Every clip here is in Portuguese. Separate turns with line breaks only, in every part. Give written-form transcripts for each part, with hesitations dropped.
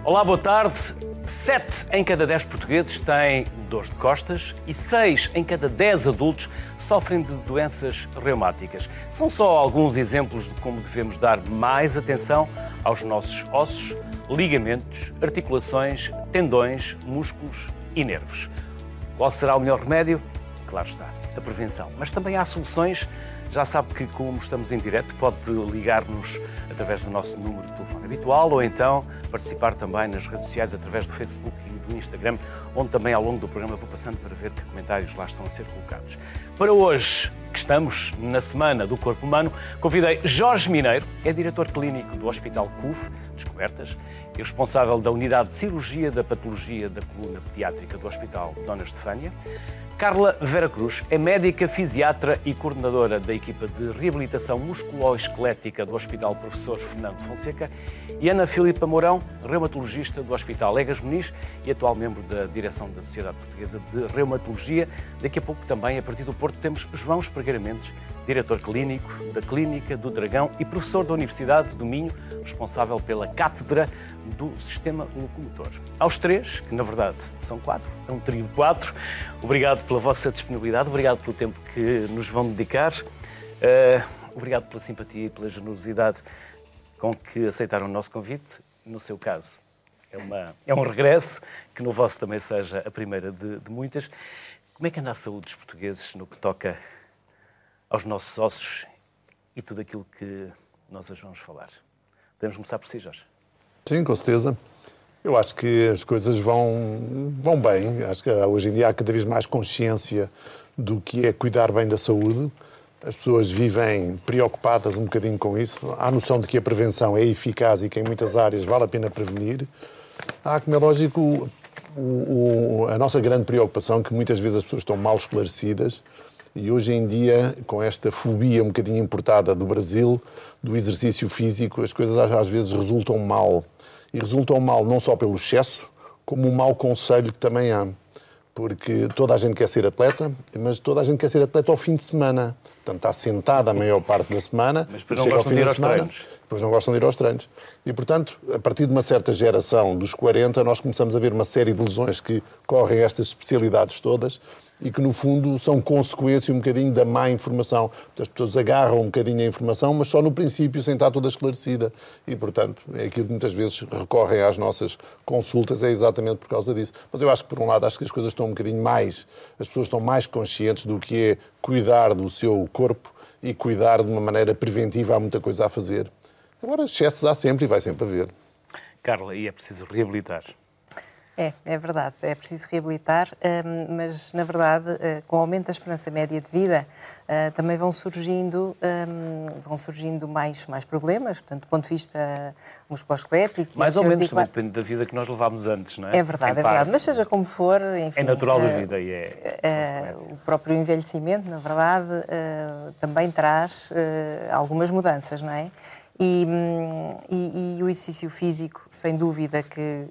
Olá, boa tarde. 7 em cada 10 portugueses têm dores de costas e 6 em cada 10 adultos sofrem de doenças reumáticas. São só alguns exemplos de como devemos dar mais atenção aos nossos ossos, ligamentos, articulações, tendões, músculos e nervos. Qual será o melhor remédio? Claro está, a prevenção. Mas também há soluções. Já sabe que, como estamos em direto, pode ligar-nos através do nosso número de telefone habitual ou então participar também nas redes sociais através do Facebook e do Instagram, onde também ao longo do programa vou passando para ver que comentários lá estão a ser colocados. Para hoje, que estamos na Semana do Corpo Humano, convidei Jorge Mineiro, é diretor clínico do Hospital CUF Descobertas e responsável da Unidade de Cirurgia da Patologia da Coluna Pediátrica do Hospital Dona Estefânia. Carla Vera Cruz é médica, fisiatra e coordenadora da equipa de reabilitação musculoesquelética do Hospital Professor Fernando Fonseca. E Ana Filipa Mourão, reumatologista do Hospital Egas Muniz e atual membro da direção da Sociedade Portuguesa de Reumatologia. Daqui a pouco também, a partir do Porto, temos João Espargueira Mendes, diretor clínico da Clínica do Dragão e professor da Universidade do Minho, responsável pela cátedra do Sistema Locomotor. Aos três, que na verdade são 4, é um trio de 4, obrigado pela vossa disponibilidade, obrigado pelo tempo que nos vão dedicar, obrigado pela simpatia e pela generosidade com que aceitaram o nosso convite. No seu caso, é um regresso, que no vosso também seja a primeira de muitas. Como é que anda a saúde dos portugueses no que toca aos nossos ossos e tudo aquilo que nós hoje vamos falar? Podemos começar por si, Jorge?
Sim, com certeza. Eu acho que as coisas vão bem. Acho que hoje em dia há cada vez mais consciência do que é cuidar bem da saúde. As pessoas vivem preocupadas um bocadinho com isso. Há a noção de que a prevenção é eficaz e que em muitas áreas vale a pena prevenir. Há, como é lógico, a nossa grande preocupação, que muitas vezes as pessoas estão mal esclarecidas, e hoje em dia, com esta fobia um bocadinho importada do Brasil, do exercício físico, as coisas às vezes resultam mal. E resultam mal não só pelo excesso, como um mau conselho que também há. Porque toda a gente quer ser atleta, mas toda a gente quer ser atleta ao fim de semana. Portanto, está sentada a maior parte da semana.
Mas depois não gostam de ir aos treinos.
Depois não gostam de ir aos treinos. E, portanto, a partir de uma certa geração, dos 40, nós começamos a ver uma série de lesões que correm estas especialidades todas e que, no fundo, são consequência um bocadinho da má informação. As pessoas agarram um bocadinho a informação, mas só no princípio, sem estar toda esclarecida. E, portanto, é aquilo que muitas vezes recorrem às nossas consultas, é exatamente por causa disso. Mas eu acho que, por um lado, acho que as coisas estão um bocadinho mais... As pessoas estão mais conscientes do que é cuidar do seu corpo e cuidar de uma maneira preventiva. Há muita coisa a fazer. Agora, excessos há sempre e vai sempre haver.
Carla, e é preciso reabilitar?
É verdade, é preciso reabilitar, mas, na verdade, com o aumento da esperança média de vida, também vão surgindo mais problemas, portanto, do ponto de vista musculoesquelético.
Mais ou menos, também depende da vida que nós levámos antes, não é?
É verdade, mas seja como for, enfim...
É natural da vida e é
o próprio envelhecimento, na verdade, também traz algumas mudanças, não é? E o exercício físico, sem dúvida que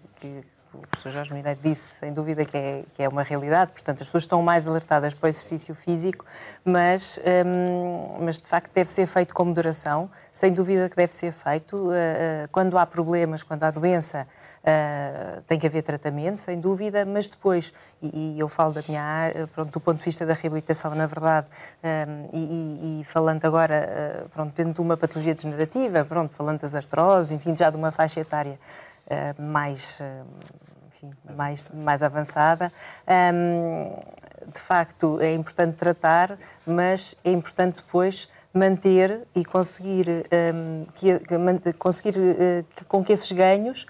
o professor Jorge Mineiro disse, sem dúvida que é uma realidade, portanto as pessoas estão mais alertadas para o exercício físico, mas de facto deve ser feito com moderação, sem dúvida que deve ser feito, quando há problemas, quando há doença, tem que haver tratamento, sem dúvida, mas depois, e eu falo da minha área, do ponto de vista da reabilitação, na verdade, e falando agora, dentro de uma patologia degenerativa, falando das artroses, enfim, já de uma faixa etária mais avançada. De facto, é importante tratar, mas é importante depois manter e conseguir com que esses ganhos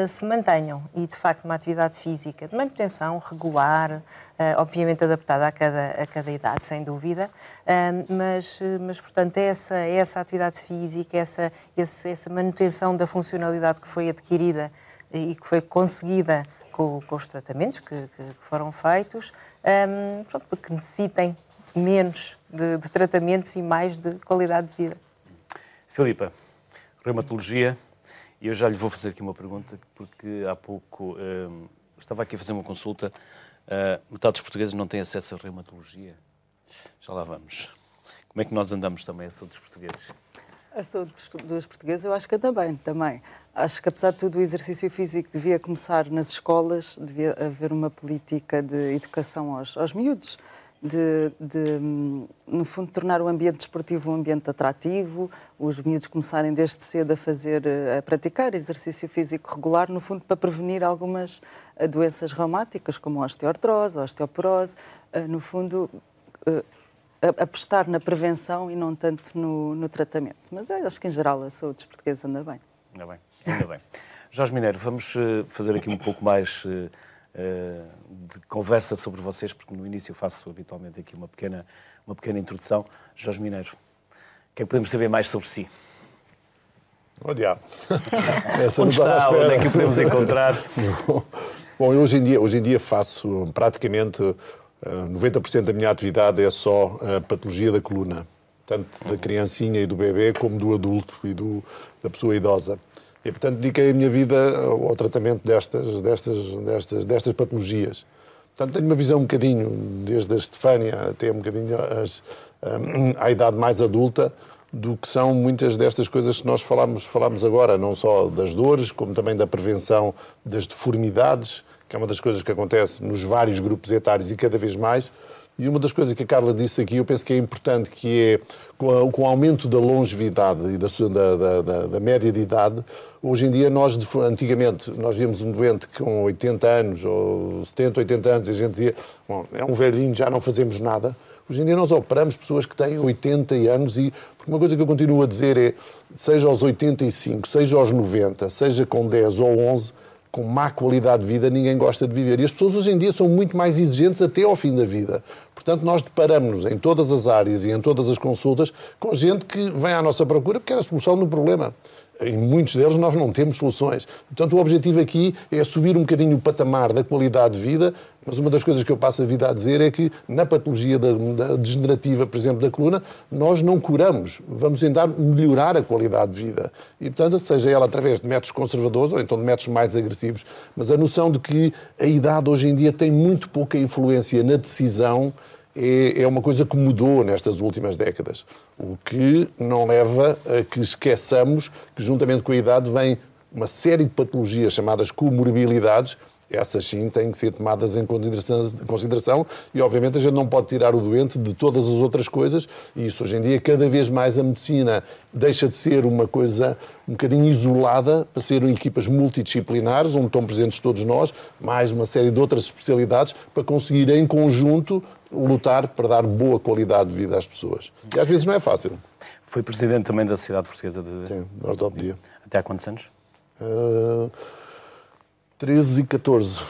se mantenham. E, de facto, uma atividade física de manutenção regular, obviamente adaptada a cada idade, sem dúvida, mas portanto, essa atividade física, essa manutenção da funcionalidade que foi adquirida e que foi conseguida com os tratamentos que foram feitos, porque necessitem menos de tratamentos e mais de qualidade de vida.
Filipa, reumatologia, e eu já lhe vou fazer aqui uma pergunta, porque há pouco estava aqui a fazer uma consulta, metade dos portugueses não têm acesso à reumatologia. Já lá vamos. Como é que nós andamos também a saúde dos portugueses?
A saúde dos portugueses eu acho que anda bem também. Acho que, apesar de tudo, o exercício físico devia começar nas escolas, devia haver uma política de educação aos miúdos, no fundo, tornar o ambiente desportivo um ambiente atrativo, os miúdos começarem desde cedo a praticar exercício físico regular, no fundo, para prevenir algumas doenças reumáticas, como a osteoartrose, a osteoporose, no fundo, apostar na prevenção e não tanto no tratamento. Mas acho que, em geral, a saúde dos portugueses anda bem.
Ainda bem, ainda bem. Jorge Mineiro, vamos fazer aqui um pouco mais de conversa sobre vocês, porque no início eu faço habitualmente aqui uma pequena introdução. Jorge Mineiro, o que é que podemos saber mais sobre si?
Oh, diabo.
Onde está? Onde é que o podemos encontrar?
Bom, eu hoje em dia faço praticamente 90% da minha atividade é só a patologia da coluna, tanto da criancinha e do bebê como do adulto e da pessoa idosa. E, portanto, dediquei a minha vida ao tratamento destas patologias. Portanto, tenho uma visão um bocadinho, desde a Estefânia até um bocadinho à idade mais adulta, do que são muitas destas coisas que nós falamos agora, não só das dores, como também da prevenção das deformidades, que é uma das coisas que acontece nos vários grupos etários e cada vez mais. E uma das coisas que a Carla disse aqui, eu penso que é importante, que é com o aumento da longevidade e da média de idade, hoje em dia, antigamente, nós víamos um doente com 80 anos, ou 70, 80 anos, e a gente dizia, bom, é um velhinho, já não fazemos nada. Hoje em dia nós operamos pessoas que têm 80 anos e, porque uma coisa que eu continuo a dizer é, seja aos 85, seja aos 90, seja com 10 ou 11, com má qualidade de vida, ninguém gosta de viver. E as pessoas hoje em dia são muito mais exigentes até ao fim da vida. Portanto, nós deparamos-nos em todas as áreas e em todas as consultas com gente que vem à nossa procura porque quer a solução do problema. Em muitos deles nós não temos soluções. Portanto, o objetivo aqui é subir um bocadinho o patamar da qualidade de vida, mas uma das coisas que eu passo a vida a dizer é que na patologia da degenerativa, por exemplo, da coluna, nós não curamos, vamos tentar melhorar a qualidade de vida. E, portanto, seja ela através de métodos conservadores ou então de métodos mais agressivos, mas a noção de que a idade hoje em dia tem muito pouca influência na decisão é uma coisa que mudou nestas últimas décadas. O que não leva a que esqueçamos que, juntamente com a idade, vem uma série de patologias chamadas comorbilidades. Essas sim têm que ser tomadas em consideração e, obviamente, a gente não pode tirar o doente de todas as outras coisas e isso, hoje em dia, cada vez mais a medicina deixa de ser uma coisa um bocadinho isolada para ser equipas multidisciplinares, onde estão presentes todos nós, mais uma série de outras especialidades para conseguir, em conjunto, lutar para dar boa qualidade de vida às pessoas. E às vezes não é fácil.
Foi presidente também da Sociedade Portuguesa de...
Sim, da ortopedia.
Até há quantos anos?
13 e 14.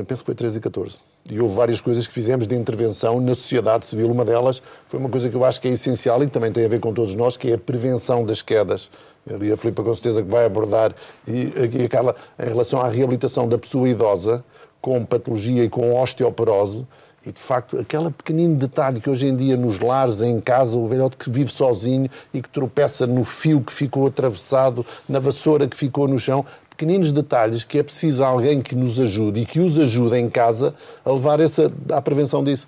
Penso que foi 13 e 14. E houve várias coisas que fizemos de intervenção na sociedade civil. Uma delas foi uma coisa que eu acho que é essencial e que também tem a ver com todos nós, que é a prevenção das quedas. Ali a Filipa com certeza que vai abordar, e aqui aquela em relação à reabilitação da pessoa idosa com patologia e com osteoporose. E, de facto, aquele pequenino detalhe que hoje em dia nos lares, em casa, o velhote que vive sozinho e que tropeça no fio que ficou atravessado, na vassoura que ficou no chão, pequeninos detalhes que é preciso alguém que nos ajude e que os ajude em casa a levar à prevenção disso.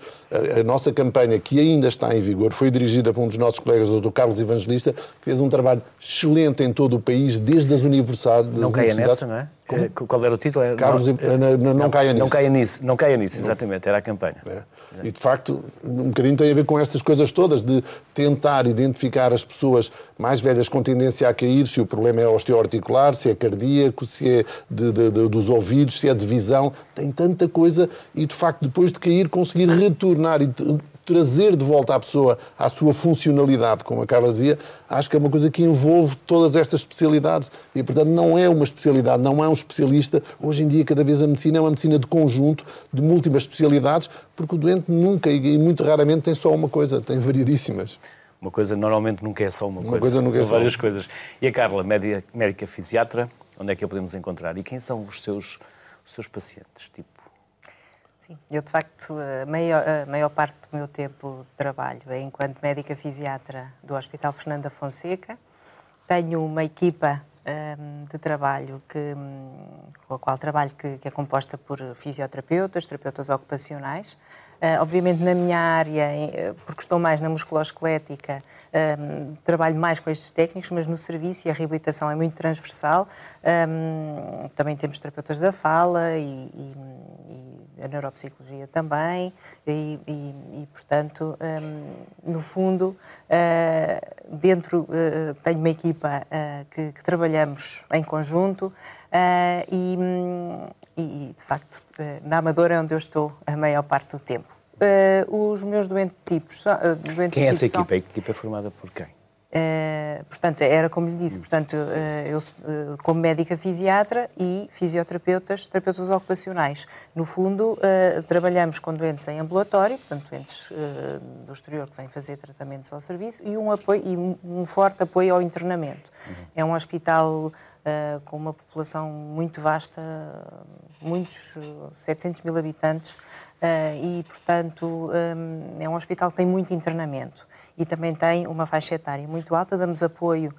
A nossa campanha, que ainda está em vigor, foi dirigida por um dos nossos colegas, o Dr. Carlos Evangelista, que fez um trabalho excelente em todo o país, desde as universidades...
Não caia nessa, não é? Como? Qual era o título?
Carlos, não caia nisso.
Não caia nisso, não caia nisso, exatamente, era a campanha.
É. E, de facto, um bocadinho tem a ver com estas coisas todas, de tentar identificar as pessoas mais velhas com tendência a cair, se o problema é osteoarticular, se é cardíaco, se é dos ouvidos, se é de visão, tem tanta coisa, e, de facto, depois de cair, conseguir retornar e trazer de volta a pessoa à sua funcionalidade, como a Carla dizia, acho que é uma coisa que envolve todas estas especialidades. E, portanto, não é uma especialidade, não é um especialista. Hoje em dia, cada vez a medicina é uma medicina de conjunto, de múltiplas especialidades, porque o doente nunca e muito raramente tem só uma coisa, tem variedíssimas.
Uma coisa normalmente nunca é só uma coisa
nunca
são várias coisas. E a Carla, médica fisiatra, onde é que a podemos encontrar? E quem são os seus pacientes? Tipo...
Sim, eu de facto, a maior parte do meu tempo de trabalho é enquanto médica fisiatra do Hospital Fernando da Fonseca. Tenho uma equipa de trabalho com a qual trabalho que é composta por fisioterapeutas, terapeutas ocupacionais, Obviamente, na minha área, porque estou mais na musculoesquelética, trabalho mais com estes técnicos, mas no serviço e a reabilitação é muito transversal. Também temos terapeutas da fala e a neuropsicologia também, portanto, no fundo, tenho uma equipa que trabalhamos em conjunto e, de facto, na Amadora é onde eu estou a maior parte do tempo. Os meus doentes tipos...
Quem é essa equipa? A equipa é formada por quem?
Portanto, era como lhe disse, portanto, eu como médica fisiatra e fisioterapeutas, terapeutas ocupacionais. No fundo, trabalhamos com doentes em ambulatório, portanto, doentes do exterior que vêm fazer tratamentos ao serviço e um forte apoio ao internamento. É um hospital com uma população muito vasta, 700 mil habitantes, e, portanto, é um hospital que tem muito internamento. E também tem uma faixa etária muito alta. Damos apoio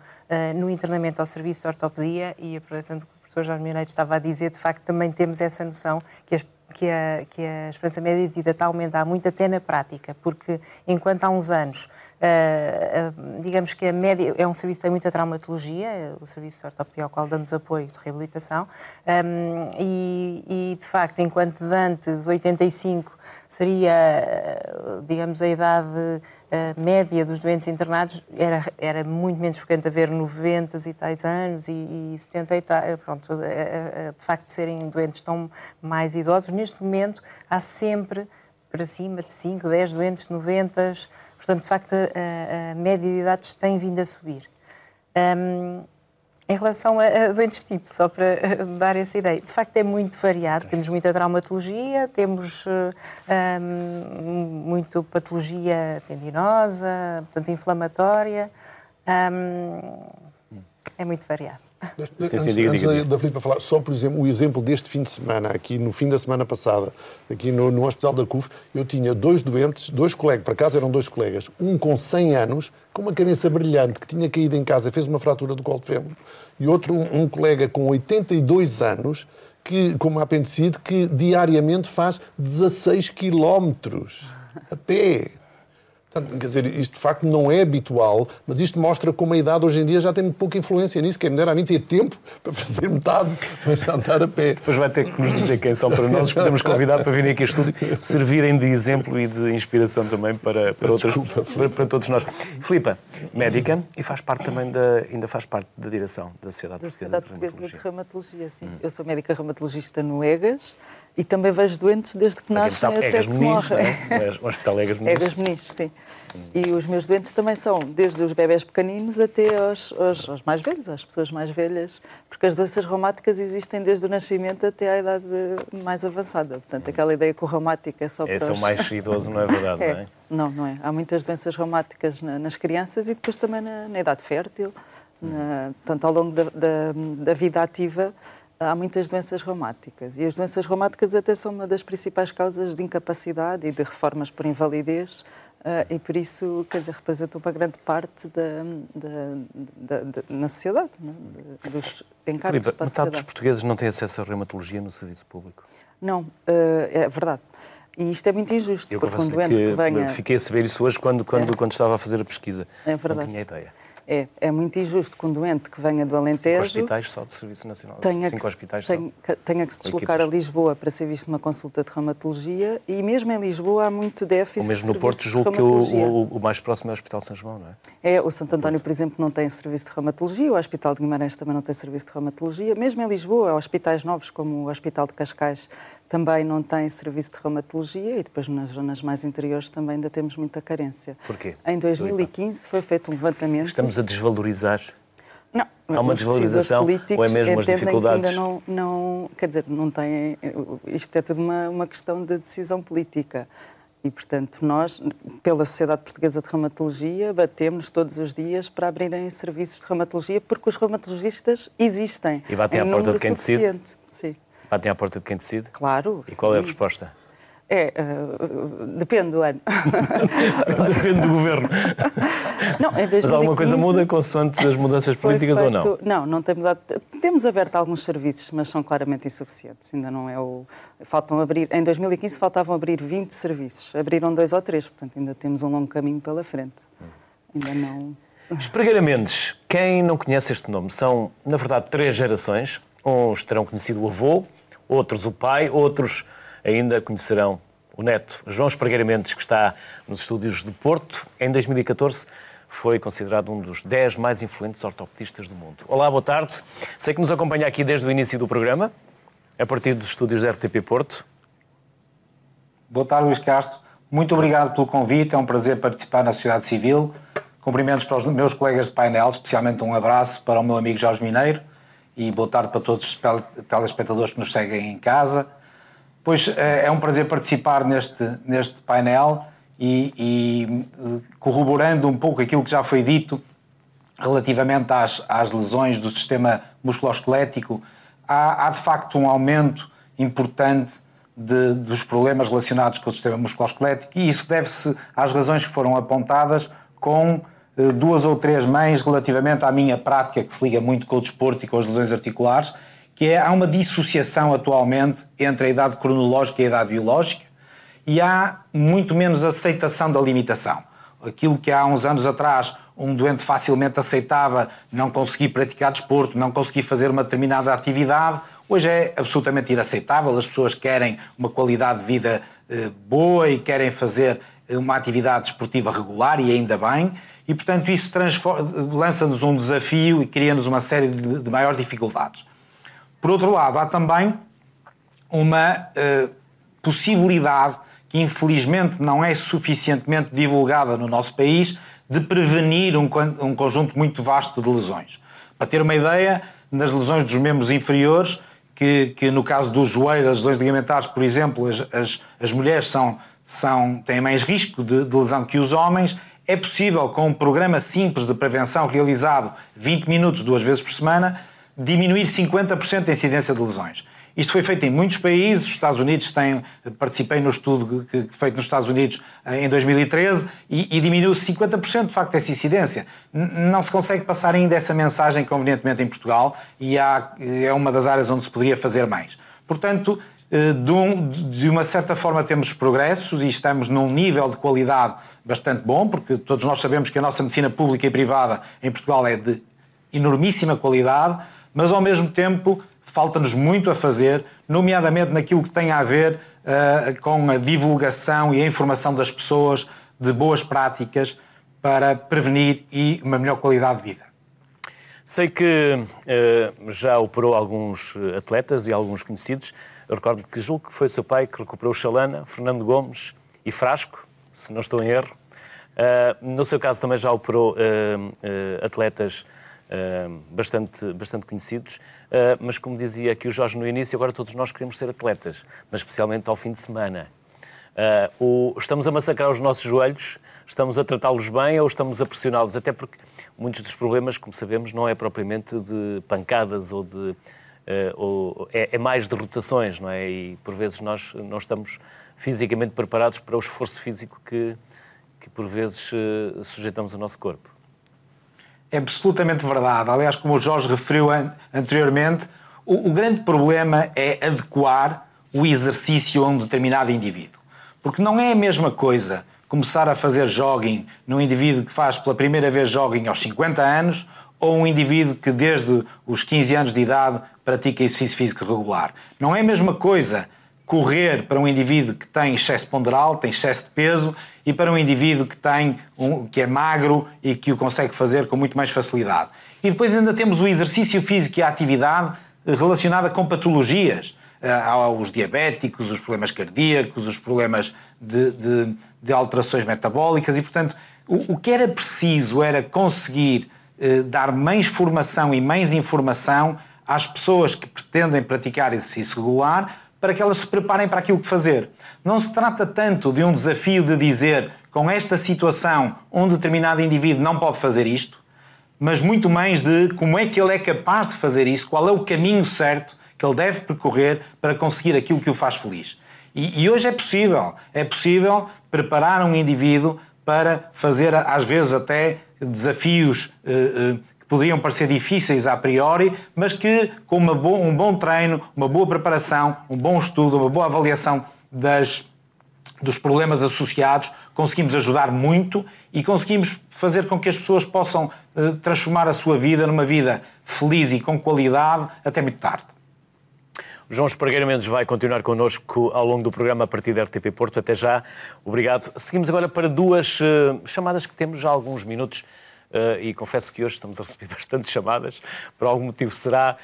no internamento ao serviço de ortopedia e, aproveitando o que o professor Jorge Mineiro estava a dizer, de facto também temos essa noção que a esperança média de vida está a aumentar muito até na prática, porque enquanto há uns anos, digamos que a média é um serviço que tem muita traumatologia, o serviço de ortopedia ao qual damos apoio de reabilitação, e de facto, enquanto de antes 85 seria, digamos, a idade média dos doentes internados, era muito menos frequente haver 90 e tais anos e 70 e tal, pronto, de facto de serem doentes tão mais idosos. Neste momento há sempre para cima de 5, 10 doentes de 90, portanto, de facto a média de idades tem vindo a subir. Em relação a doentes tipo, só para dar essa ideia, de facto é muito variado, temos muita traumatologia, temos muito patologia tendinosa, portanto inflamatória, é muito variado.
Antes da Filipa falar, só por exemplo, o exemplo deste fim de semana, aqui no fim da semana passada, aqui no Hospital da CUF, eu tinha 2 doentes, 2 colegas, por acaso eram 2 colegas, um com 100 anos, com uma cabeça brilhante, que tinha caído em casa e fez uma fratura do colo de fêmur, e outro, um colega com 82 anos, com uma apendicite, que diariamente faz 16 quilómetros a pé. Quer dizer, isto de facto não é habitual, mas isto mostra como a idade hoje em dia já tem pouca influência nisso, que é melhor a mim ter tempo para fazer metade, mas andar a pé.
Depois vai ter que nos dizer quem são para nós, os podemos convidar para virem aqui a estúdio, servirem de exemplo e de inspiração também para todos nós. Filipa, médica e faz parte também ainda faz parte da direção da Sociedade Portuguesa de
Reumatologia. Sim. Eu sou médica reumatologista no EGAS. E também vejo doentes desde que nascem até que morrem.
O Hospital Egas Meninos.
Egas Meninos, sim. E os meus doentes também são desde os bebés pequeninos até aos mais velhos, às pessoas mais velhas, porque as doenças reumáticas existem desde o nascimento até à idade mais avançada. Portanto, aquela ideia que o reumático é só para
são mais idoso, não é verdade, não é?
Não é. Há muitas doenças reumáticas nas crianças e depois também na idade fértil. Portanto, ao longo da vida ativa, há muitas doenças reumáticas e as doenças reumáticas até são uma das principais causas de incapacidade e de reformas por invalidez e por isso, quer dizer, representam uma grande parte na sociedade, dos encargos
Filipa,
para a
metade
sociedade.
dos portugueses não têm acesso à reumatologia no serviço público?
Não, é verdade. E isto é muito injusto,
Eu
porque um doente que venha...
Fiquei a saber isso hoje quando estava a fazer a pesquisa.
É verdade.
Não tinha ideia.
É muito injusto que um doente que venha do Alentejo...
5 hospitais só de Serviço Nacional.
Tenha que se deslocar a Lisboa para ser visto numa consulta de reumatologia e mesmo em Lisboa há muito déficit de
mesmo no Porto, julgo que o mais próximo é o Hospital São João, não é?
O Santo António, por exemplo, não tem serviço de reumatologia, o Hospital de Guimarães também não tem serviço de reumatologia. Mesmo em Lisboa, há hospitais novos, como o Hospital de Cascais, também não tem serviço de reumatologia e depois nas zonas mais interiores também ainda temos muita carência.
Porquê?
Em 2015 foi feito um levantamento...
Estamos a desvalorizar?
Não.
Há uma desvalorização ou é mesmo as dificuldades?
Ainda não, quer dizer, não tem... Isto é tudo uma questão de decisão política. E, portanto, nós, pela Sociedade Portuguesa de Reumatologia, batemos todos os dias para abrirem serviços de reumatologia porque os reumatologistas existem.
E batem à porta de quem decide?
Sim.
Batem à porta de quem decide?
Claro.
E qual é a resposta?
Depende do ano.
Depende do governo.
Não, em 2015,
mas alguma coisa muda consoante as mudanças políticas ou não?
Não tem mudado. Temos aberto alguns serviços, mas são claramente insuficientes. Ainda não é o... Faltam abrir... Em 2015 faltavam abrir 20 serviços. Abriram 2 ou 3, portanto ainda temos um longo caminho pela frente. Ainda não...
Espregueira Mendes, quem não conhece este nome? São, na verdade, 3 gerações. Uns terão conhecido o avô, outros o pai, outros ainda conhecerão o neto. João Espregueira Mendes, que está nos estúdios do Porto, em 2014 foi considerado um dos 10 mais influentes ortopedistas do mundo. Olá, boa tarde. Sei que nos acompanha aqui desde o início do programa, a partir dos estúdios da RTP Porto.
Boa tarde, Luís Castro. Muito obrigado pelo convite, é um prazer participar na sociedade civil. Cumprimentos para os meus colegas de painel, especialmente um abraço para o meu amigo Jorge Mineiro e boa tarde para todos os telespectadores que nos seguem em casa. Pois é um prazer participar neste painel e corroborando um pouco aquilo que já foi dito relativamente às lesões do sistema musculoesquelético, há de facto um aumento importante dos problemas relacionados com o sistema musculoesquelético e isso deve-se às razões que foram apontadas com 2 ou 3 meios relativamente à minha prática, que se liga muito com o desporto e com as lesões articulares, que há uma dissociação atualmente entre a idade cronológica e a idade biológica e há muito menos aceitação da limitação. Aquilo que há uns anos atrás um doente facilmente aceitava não conseguir praticar desporto, não conseguir fazer uma determinada atividade, hoje é absolutamente inaceitável. As pessoas querem uma qualidade de vida boa e querem fazer uma atividade desportiva regular e ainda bem, e portanto isso lança-nos um desafio e cria-nos uma série de maiores dificuldades. Por outro lado, há também uma possibilidade que infelizmente não é suficientemente divulgada no nosso país de prevenir um conjunto muito vasto de lesões. Para ter uma ideia, nas lesões dos membros inferiores, que no caso do joelho, as lesões ligamentares, por exemplo, as mulheres têm mais risco de lesão que os homens. É possível, com um programa simples de prevenção realizado 20 minutos 2 vezes por semana, diminuir 50% a incidência de lesões. Isto foi feito em muitos países. Os Estados Unidos participei no estudo feito nos Estados Unidos em 2013 e diminuiu-se 50% de facto essa incidência. Não se consegue passar ainda essa mensagem convenientemente em Portugal e é uma das áreas onde se poderia fazer mais. Portanto, de uma certa forma temos progressos e estamos num nível de qualidade bastante bom, porque todos nós sabemos que a nossa medicina pública e privada em Portugal é de enormíssima qualidade, mas ao mesmo tempo falta-nos muito a fazer, nomeadamente naquilo que tem a ver com a divulgação e a informação das pessoas de boas práticas para prevenir e uma melhor qualidade de vida.
Sei que já operou alguns atletas e alguns conhecidos. Eu recordo que julgo que foi o seu pai que recuperou Chalana, Fernando Gomes e Frasco, se não estou em erro. No seu caso também já operou atletas bastante conhecidos, mas como dizia aqui o Jorge no início, agora todos nós queremos ser atletas, mas especialmente ao fim de semana. Estamos a massacrar os nossos joelhos, estamos a tratá-los bem ou estamos a pressioná-los? Até porque muitos dos problemas, como sabemos, não é propriamente de pancadas ou é mais de rotações, não é? E por vezes nós não estamos fisicamente preparados para o esforço físico que por vezes sujeitamos o nosso corpo.
É absolutamente verdade. Aliás, como o Jorge referiu anteriormente, o grande problema é adequar o exercício a um determinado indivíduo. Porque não é a mesma coisa começar a fazer jogging num indivíduo que faz pela primeira vez jogging aos 50 anos ou um indivíduo que desde os 15 anos de idade pratica exercício físico regular. Não é a mesma coisa correr para um indivíduo que tem excesso ponderal, tem excesso de peso, e para um indivíduo que é magro e que o consegue fazer com muito mais facilidade. E depois ainda temos o exercício físico e a atividade relacionada com patologias. Há os diabéticos, os problemas cardíacos, os problemas de alterações metabólicas e, portanto, o que era preciso era conseguir dar mais formação e mais informação às pessoas que pretendem praticar exercício regular para que elas se preparem para aquilo que fazer. Não se trata tanto de um desafio de dizer, com esta situação, um determinado indivíduo não pode fazer isto, mas muito mais de como é que ele é capaz de fazer isso, qual é o caminho certo que ele deve percorrer para conseguir aquilo que o faz feliz. E hoje é possível preparar um indivíduo para fazer, às vezes, até desafios que poderiam parecer difíceis a priori, mas que com um bom treino, uma boa preparação, um bom estudo, uma boa avaliação dos problemas associados, conseguimos ajudar muito e conseguimos fazer com que as pessoas possam transformar a sua vida numa vida feliz e com qualidade até muito tarde.
O João Espargueira Mendes vai continuar connosco ao longo do programa a partir da RTP Porto. Até já. Obrigado. Seguimos agora para duas chamadas que temos já há alguns minutos e confesso que hoje estamos a receber bastante chamadas. Por algum motivo será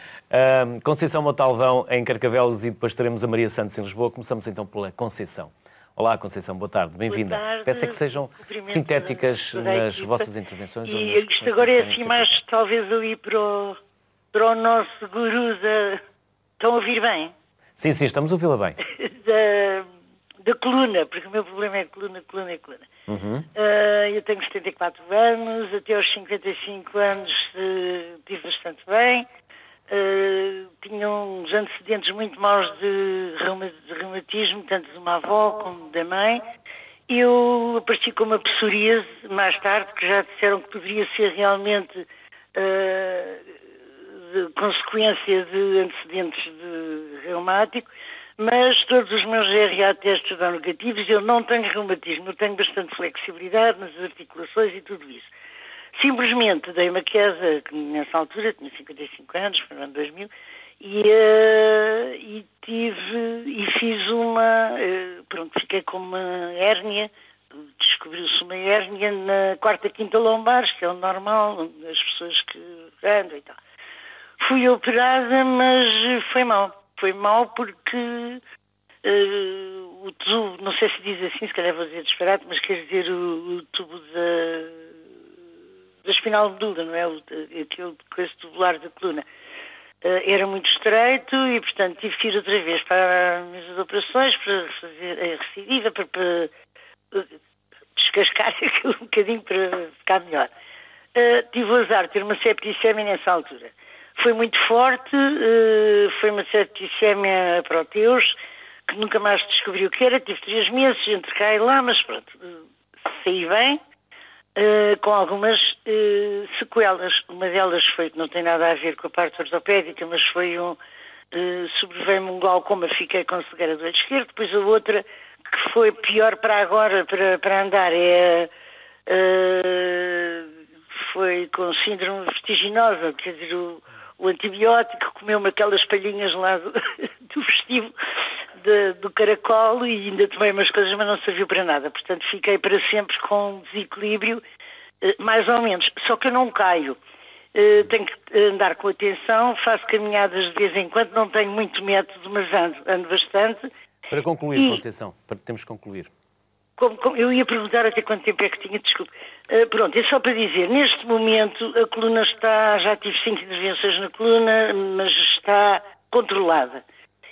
Conceição Montalvão em Carcavelos e depois teremos a Maria Santos em Lisboa. Começamos então pela Conceição. Olá, Conceição, boa tarde, bem-vinda. Peço é que sejam sintéticas nas vossas intervenções.
E isto agora é assim mais, talvez ali para o nosso guru da... Estão a ouvir bem?
Sim, estamos a ouvi-la bem.
Da coluna, porque o meu problema é coluna.
Uhum.
Eu tenho 74 anos, até aos 55 anos estive bastante bem. Tinha uns antecedentes muito maus de reumatismo, tanto de uma avó como da mãe. Eu apareci com uma psoríase mais tarde, que já disseram que poderia ser realmente de consequência de antecedentes de reumático, mas todos os meus GRA testes dão negativos. Eu não tenho reumatismo, eu tenho bastante flexibilidade nas articulações e tudo isso. Simplesmente dei uma queda, que nessa altura tinha 55 anos, foi no ano 2000, e fiz uma, fiquei com uma hérnia, descobriu-se uma hérnia na quarta, quinta lombares, que é o normal, as pessoas que andam e tal. Fui operada, mas foi mal. Foi mal porque o tubo, não sei se diz assim, se calhar vou dizer disparate, mas quer dizer o tubo da espinal medula, não é? Aquele coisa tubular da coluna. Era muito estreito e, portanto, tive que ir outra vez para as minhas operações, para fazer a recidiva, para descascar aquilo um bocadinho para ficar melhor. Tive o azar de ter uma septicémia nessa altura. Foi muito forte, foi uma septicémia proteus, que nunca mais descobri o que era. Tive 3 meses entre cá e lá, mas pronto, saí bem, com algumas sequelas. Uma delas foi que não tem nada a ver com a parte ortopédica, mas foi sobreveio-me um glaucoma, fiquei com cegueira do olho esquerdo. Depois a outra, que foi pior para agora, para andar, foi com síndrome vertiginosa, quer dizer, o antibiótico comeu-me aquelas palhinhas lá do vestíbulo do caracol e ainda tomei umas coisas, mas não serviu para nada. Portanto, fiquei para sempre com um desequilíbrio, mais ou menos. Só que eu não caio. Tenho que andar com atenção, faço caminhadas de vez em quando, não tenho muito método, mas ando bastante.
Para concluir, Conceição, temos que concluir.
Eu ia perguntar até quanto tempo é que tinha, desculpe. Pronto, é só para dizer, neste momento a coluna já tive 5 intervenções na coluna, mas está controlada.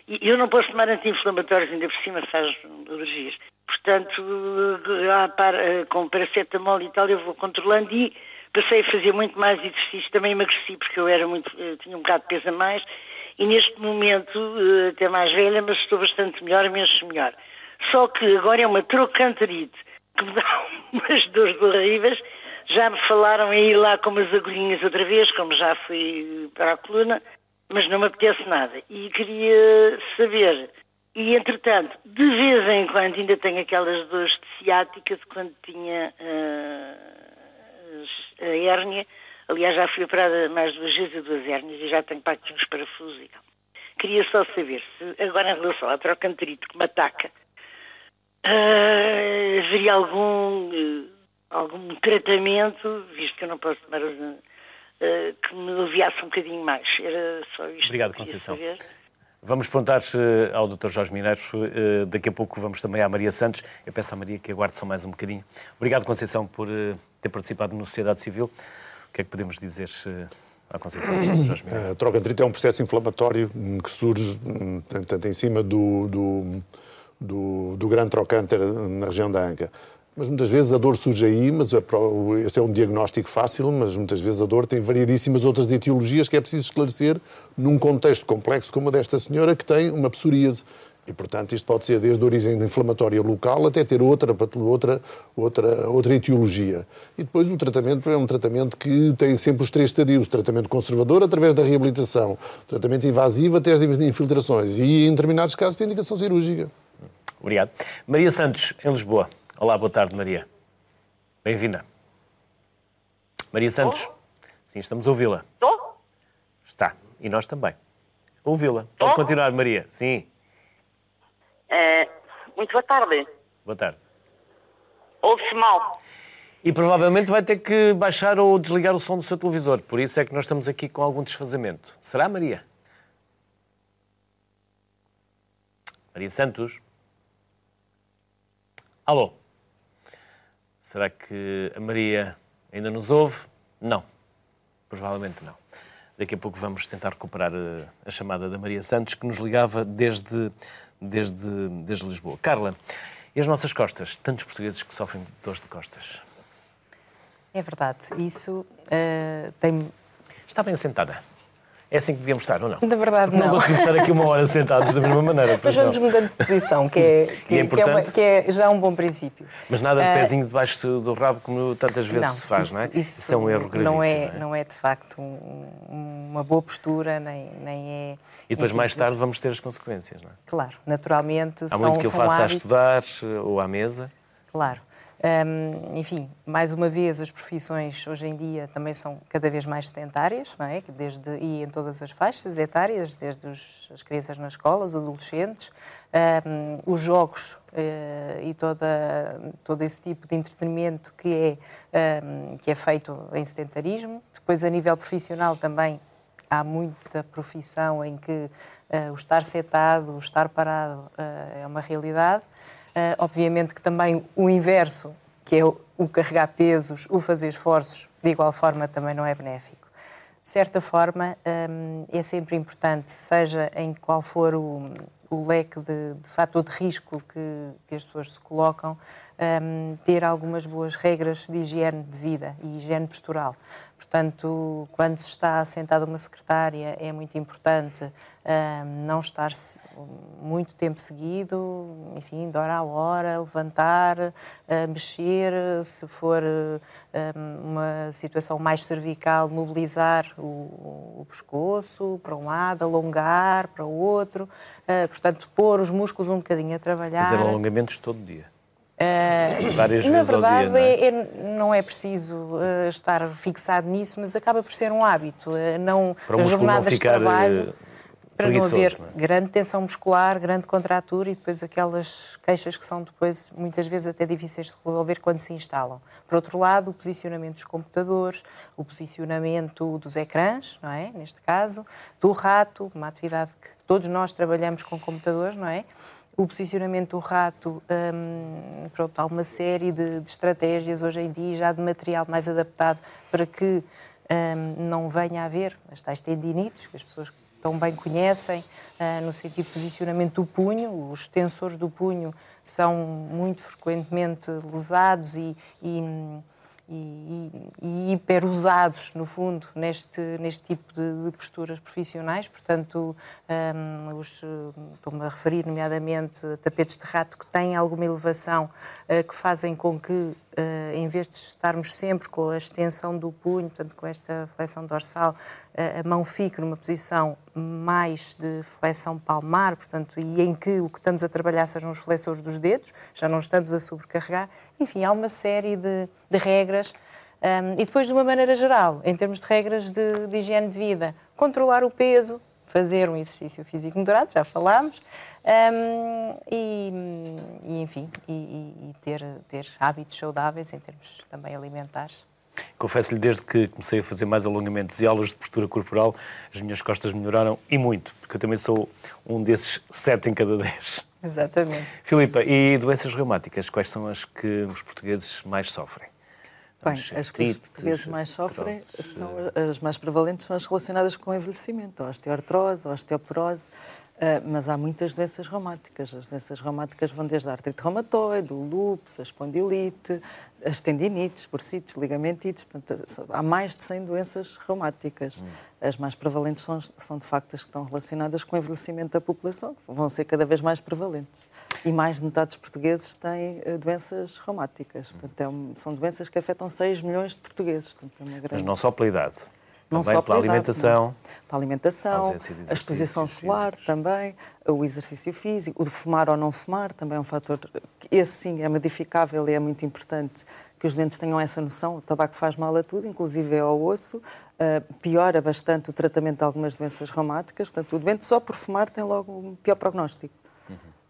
E eu não posso tomar anti-inflamatórios, ainda por cima faz alergias. Portanto, com paracetamol e tal, eu vou controlando e passei a fazer muito mais exercício. Também emagreci, porque eu tinha um bocado de peso a mais. E neste momento, até mais velha, mas estou bastante melhor, mexo melhor. Só que agora é uma trocanterite que me dá umas dores horríveis. Já me falaram a ir lá com umas agulhinhas outra vez, como já fui para a coluna, mas não me apetece nada. E queria saber, e entretanto, de vez em quando ainda tenho aquelas dores de ciática de quando tinha a hérnia. Aliás, já fui operada mais 2 vezes a 2 hérnias e já tenho para aqui uns parafusos e tal. Queria só saber se, agora em relação à trocanterite que me ataca, haveria algum tratamento, visto que eu não posso tomar, que me aliviasse um bocadinho mais. Era só isto.
Obrigado, Conceição. Vamos perguntar ao Dr. Jorge Mineiro, daqui a pouco vamos também à Maria Santos. Eu peço à Maria que aguarde só mais um bocadinho. Obrigado, Conceição, por ter participado na Sociedade Civil. O que é que podemos dizer à Conceição? Jorge Mineiro?
A trocanterite é um processo inflamatório que surge tanto em cima do grande trocânter na região da anca. Mas muitas vezes a dor surge aí, mas esse é um diagnóstico fácil, mas muitas vezes a dor tem variedíssimas outras etiologias que é preciso esclarecer num contexto complexo como o desta senhora que tem uma psoríase. E, portanto, isto pode ser desde a origem inflamatória local até ter outra etiologia. E depois o tratamento é um tratamento que tem sempre os 3 estadios. Tratamento conservador através da reabilitação, tratamento invasivo até as infiltrações e, em determinados casos, tem indicação cirúrgica.
Obrigado. Maria Santos, em Lisboa. Olá, boa tarde, Maria. Bem-vinda. Maria Santos. Sim, estamos a ouvi-la.
Estou?
Está. E nós também. Ouvi-la. Pode continuar, Maria. Sim.
Muito boa tarde.
Boa tarde.
Ouve-se mal.
E provavelmente vai ter que baixar ou desligar o som do seu televisor. Por isso é que nós estamos aqui com algum desfazamento. Será, Maria? Maria Santos? Alô? Será que a Maria ainda nos ouve? Não. Provavelmente não. Daqui a pouco vamos tentar recuperar a chamada da Maria Santos, que nos ligava desde Lisboa. Carla, e as nossas costas? Tantos portugueses que sofrem de dores de costas.
É verdade. Isso tem...
Está bem sentada? É assim que devíamos estar, ou não?
Na verdade,
não. Não conseguimos estar aqui 1 hora sentados da mesma maneira.
Mas vamos mudando de posição, que é já um bom princípio.
Mas nada de pezinho debaixo do rabo, como tantas vezes se faz, não é?
Isso
é um erro gravíssimo.
Não é de facto uma boa postura, nem é...
E depois, mais tarde, vamos ter as consequências, não é?
Claro, naturalmente.
Há muito que eu faça a estudar ou à mesa.
Claro. Enfim, mais uma vez, as profissões hoje em dia também são cada vez mais sedentárias, não é? E em todas as faixas etárias, desde as crianças nas escolas, os adolescentes, os jogos e todo esse tipo de entretenimento que é feito em sedentarismo. Depois, a nível profissional também, há muita profissão em que o estar sentado, o estar parado é uma realidade. Obviamente que também o inverso, que é o carregar pesos, o fazer esforços, de igual forma também não é benéfico. De certa forma, é sempre importante, seja em qual for o leque de fator de risco que as pessoas se colocam, ter algumas boas regras de higiene de vida e higiene postural. Portanto, quando se está sentado uma secretária, é muito importante não estar muito tempo seguido, enfim, de hora a hora, levantar, mexer, se for uma situação mais cervical, mobilizar o pescoço para um lado, alongar para o outro, portanto, pôr os músculos um bocadinho a trabalhar.
Fazer alongamentos todo dia. Várias vezes
na verdade,
ao dia,
não é preciso estar fixado nisso, mas acaba por ser um hábito.
Para o músculo não ficar
para não haver grande tensão muscular, grande contratura e depois aquelas queixas que são depois, muitas vezes, até difíceis de resolver quando se instalam. Por outro lado, o posicionamento dos computadores, o posicionamento dos ecrãs, não é? Neste caso, do rato, uma atividade que todos nós trabalhamos com computadores, não é? O posicionamento do rato, pronto, há uma série de estratégias hoje em dia, já de material mais adaptado para que não venha a haver as tais tendinites, que as pessoas tão bem conhecem, no sentido de posicionamento do punho. Os tensores do punho são muito frequentemente lesados e hiperusados, no fundo, neste tipo de posturas profissionais. Portanto, estou-me a referir, nomeadamente, a tapetes de rato que têm alguma elevação, que fazem com que, em vez de estarmos sempre com a extensão do punho, portanto, com esta flexão dorsal, a mão fique numa posição mais de flexão palmar, portanto, e em que o que estamos a trabalhar sejam os flexores dos dedos, já não estamos a sobrecarregar. Enfim, há uma série de regras. E depois, de uma maneira geral, em termos de regras de higiene de vida, controlar o peso, fazer um exercício físico moderado, já falámos, enfim, ter hábitos saudáveis em termos também alimentares.
Confesso-lhe, desde que comecei a fazer mais alongamentos e aulas de postura corporal, as minhas costas melhoraram e muito, porque eu também sou um desses 7 em cada 10.
Exatamente.
Filipa, e doenças reumáticas, quais são as que os portugueses mais sofrem?
Bem, as que os portugueses mais sofrem, as mais prevalentes são as relacionadas com o envelhecimento, a osteoartrose, a osteoporose, Mas há muitas doenças reumáticas. As doenças reumáticas vão desde a artrite reumatoide, o lúpus, a espondilite, as tendinites, bursites, ligamentites. Portanto, há mais de 100 doenças reumáticas. As mais prevalentes são de facto as que estão relacionadas com o envelhecimento da população, que vão ser cada vez mais prevalentes. E mais de metade dos portugueses têm doenças reumáticas. Portanto, são doenças que afetam 6 milhões de portugueses. Portanto, é uma grande...
Mas não só pela idade.
Não
também
só
pela alimentação.
Não. Para a alimentação, a exposição solar também, o exercício físico, o de fumar ou não fumar também é um fator. Esse sim é modificável e é muito importante que os doentes tenham essa noção. O tabaco faz mal a tudo, inclusive ao osso, piora bastante o tratamento de algumas doenças reumáticas. Portanto, o doente só por fumar tem logo um pior prognóstico.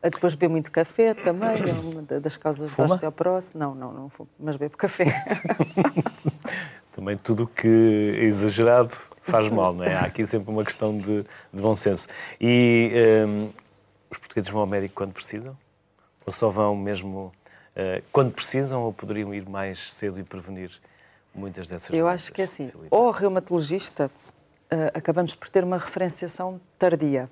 Depois beber muito café também, é uma das causas da osteoporose. Não fumo, mas bebo café.
Também tudo o que é exagerado faz mal, não é? Há aqui sempre uma questão de bom senso. E os portugueses vão ao médico quando precisam? Ou só vão mesmo quando precisam, ou poderiam ir mais cedo e prevenir muitas dessas doenças?
Eu acho que é assim, ou ao reumatologista, acabamos por ter uma referenciação tardia.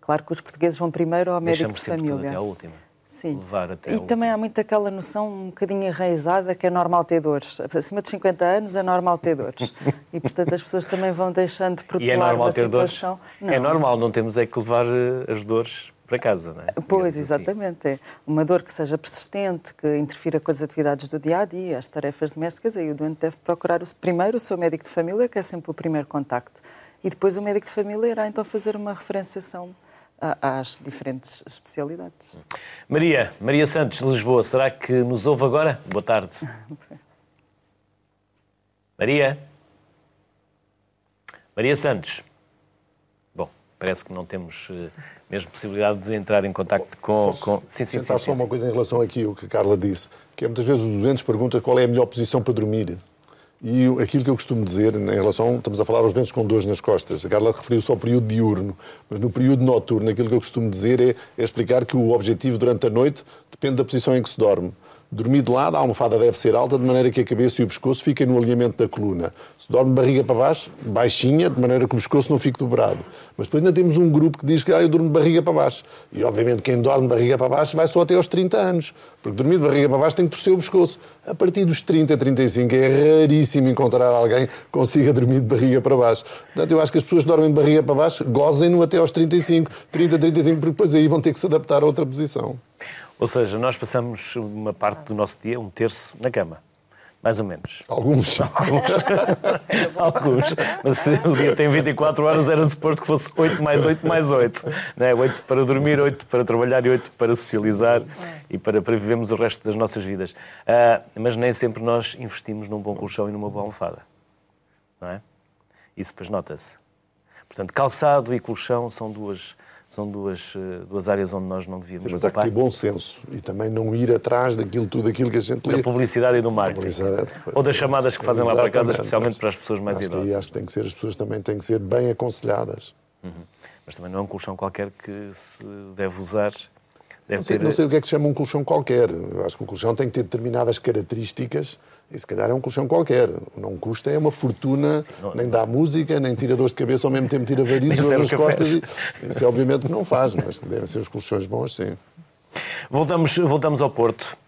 Claro que os portugueses vão primeiro ao médico de família.
Até à última.
Sim.
Levar até
e também há muito aquela noção um bocadinho enraizada que é normal ter dores. Acima de 50 anos é normal ter dores. E, portanto, as pessoas também vão deixando de protelar uma situação.
Não. É normal, não temos é que levar as dores para casa, não é?
Pois, exatamente. É uma dor que seja persistente, que interfira com as atividades do dia-a-dia, as tarefas domésticas, aí o doente deve procurar primeiro o seu médico de família, que é sempre o primeiro contacto. E depois o médico de família irá então fazer uma referenciação às diferentes especialidades.
Maria Santos, de Lisboa, será que nos ouve agora? Boa tarde. Maria Santos. Bom, parece que não temos mesmo possibilidade de entrar em contacto com...
Sim. Só uma coisa em relação aqui ao que a Carla disse, que é muitas vezes os doentes perguntam qual é a melhor posição para dormir. E aquilo que eu costumo dizer, em relação, estamos a falar aos doentes com dores nas costas, a Carla referiu-se ao período diurno, mas no período noturno aquilo que eu costumo dizer é explicar que o objetivo durante a noite depende da posição em que se dorme. Dormir de lado, a almofada deve ser alta, de maneira que a cabeça e o pescoço fiquem no alinhamento da coluna. Se dorme de barriga para baixo, baixinha, de maneira que o pescoço não fique dobrado. Mas depois ainda temos um grupo que diz que eu durmo de barriga para baixo. E obviamente quem dorme de barriga para baixo vai só até aos 30 anos. Porque dormir de barriga para baixo tem que torcer o pescoço. A partir dos 30, 35 é raríssimo encontrar alguém que consiga dormir de barriga para baixo. Portanto, eu acho que as pessoas que dormem de barriga para baixo gozem-no até aos 35, 30, 35, porque depois aí vão ter que se adaptar a outra posição.
Ou seja, nós passamos uma parte do nosso dia, um terço, na cama. Mais ou menos.
Alguns.
Alguns. Mas se o dia tem 24 horas, era suposto que fosse 8 mais 8 mais 8. Não é? 8 para dormir, 8 para trabalhar e 8 para socializar e para vivermos o resto das nossas vidas. Mas nem sempre nós investimos num bom colchão e numa boa almofada. Não é? Isso depois nota-se. Portanto, calçado e colchão são duas áreas onde nós não devíamos
mas há que ter bom senso e também não ir atrás tudo aquilo que a gente lê.
Da publicidade e do marketing. Ou das chamadas que fazem lá para casa, especialmente para as pessoas mais idosas.
Acho que tem que ser, as pessoas também têm que ser bem aconselhadas.
Mas também não é um colchão qualquer que se deve usar.
Não sei o que é que se chama um colchão qualquer. Eu acho que um colchão tem que ter determinadas características e se calhar é um colchão qualquer. Não custa, é uma fortuna, nem dá música, nem tira dores de cabeça, ao mesmo tempo tira varizes, dor nas costas. Isso é obviamente que não faz, mas que devem ser os colchões bons, sim.
Voltamos ao Porto.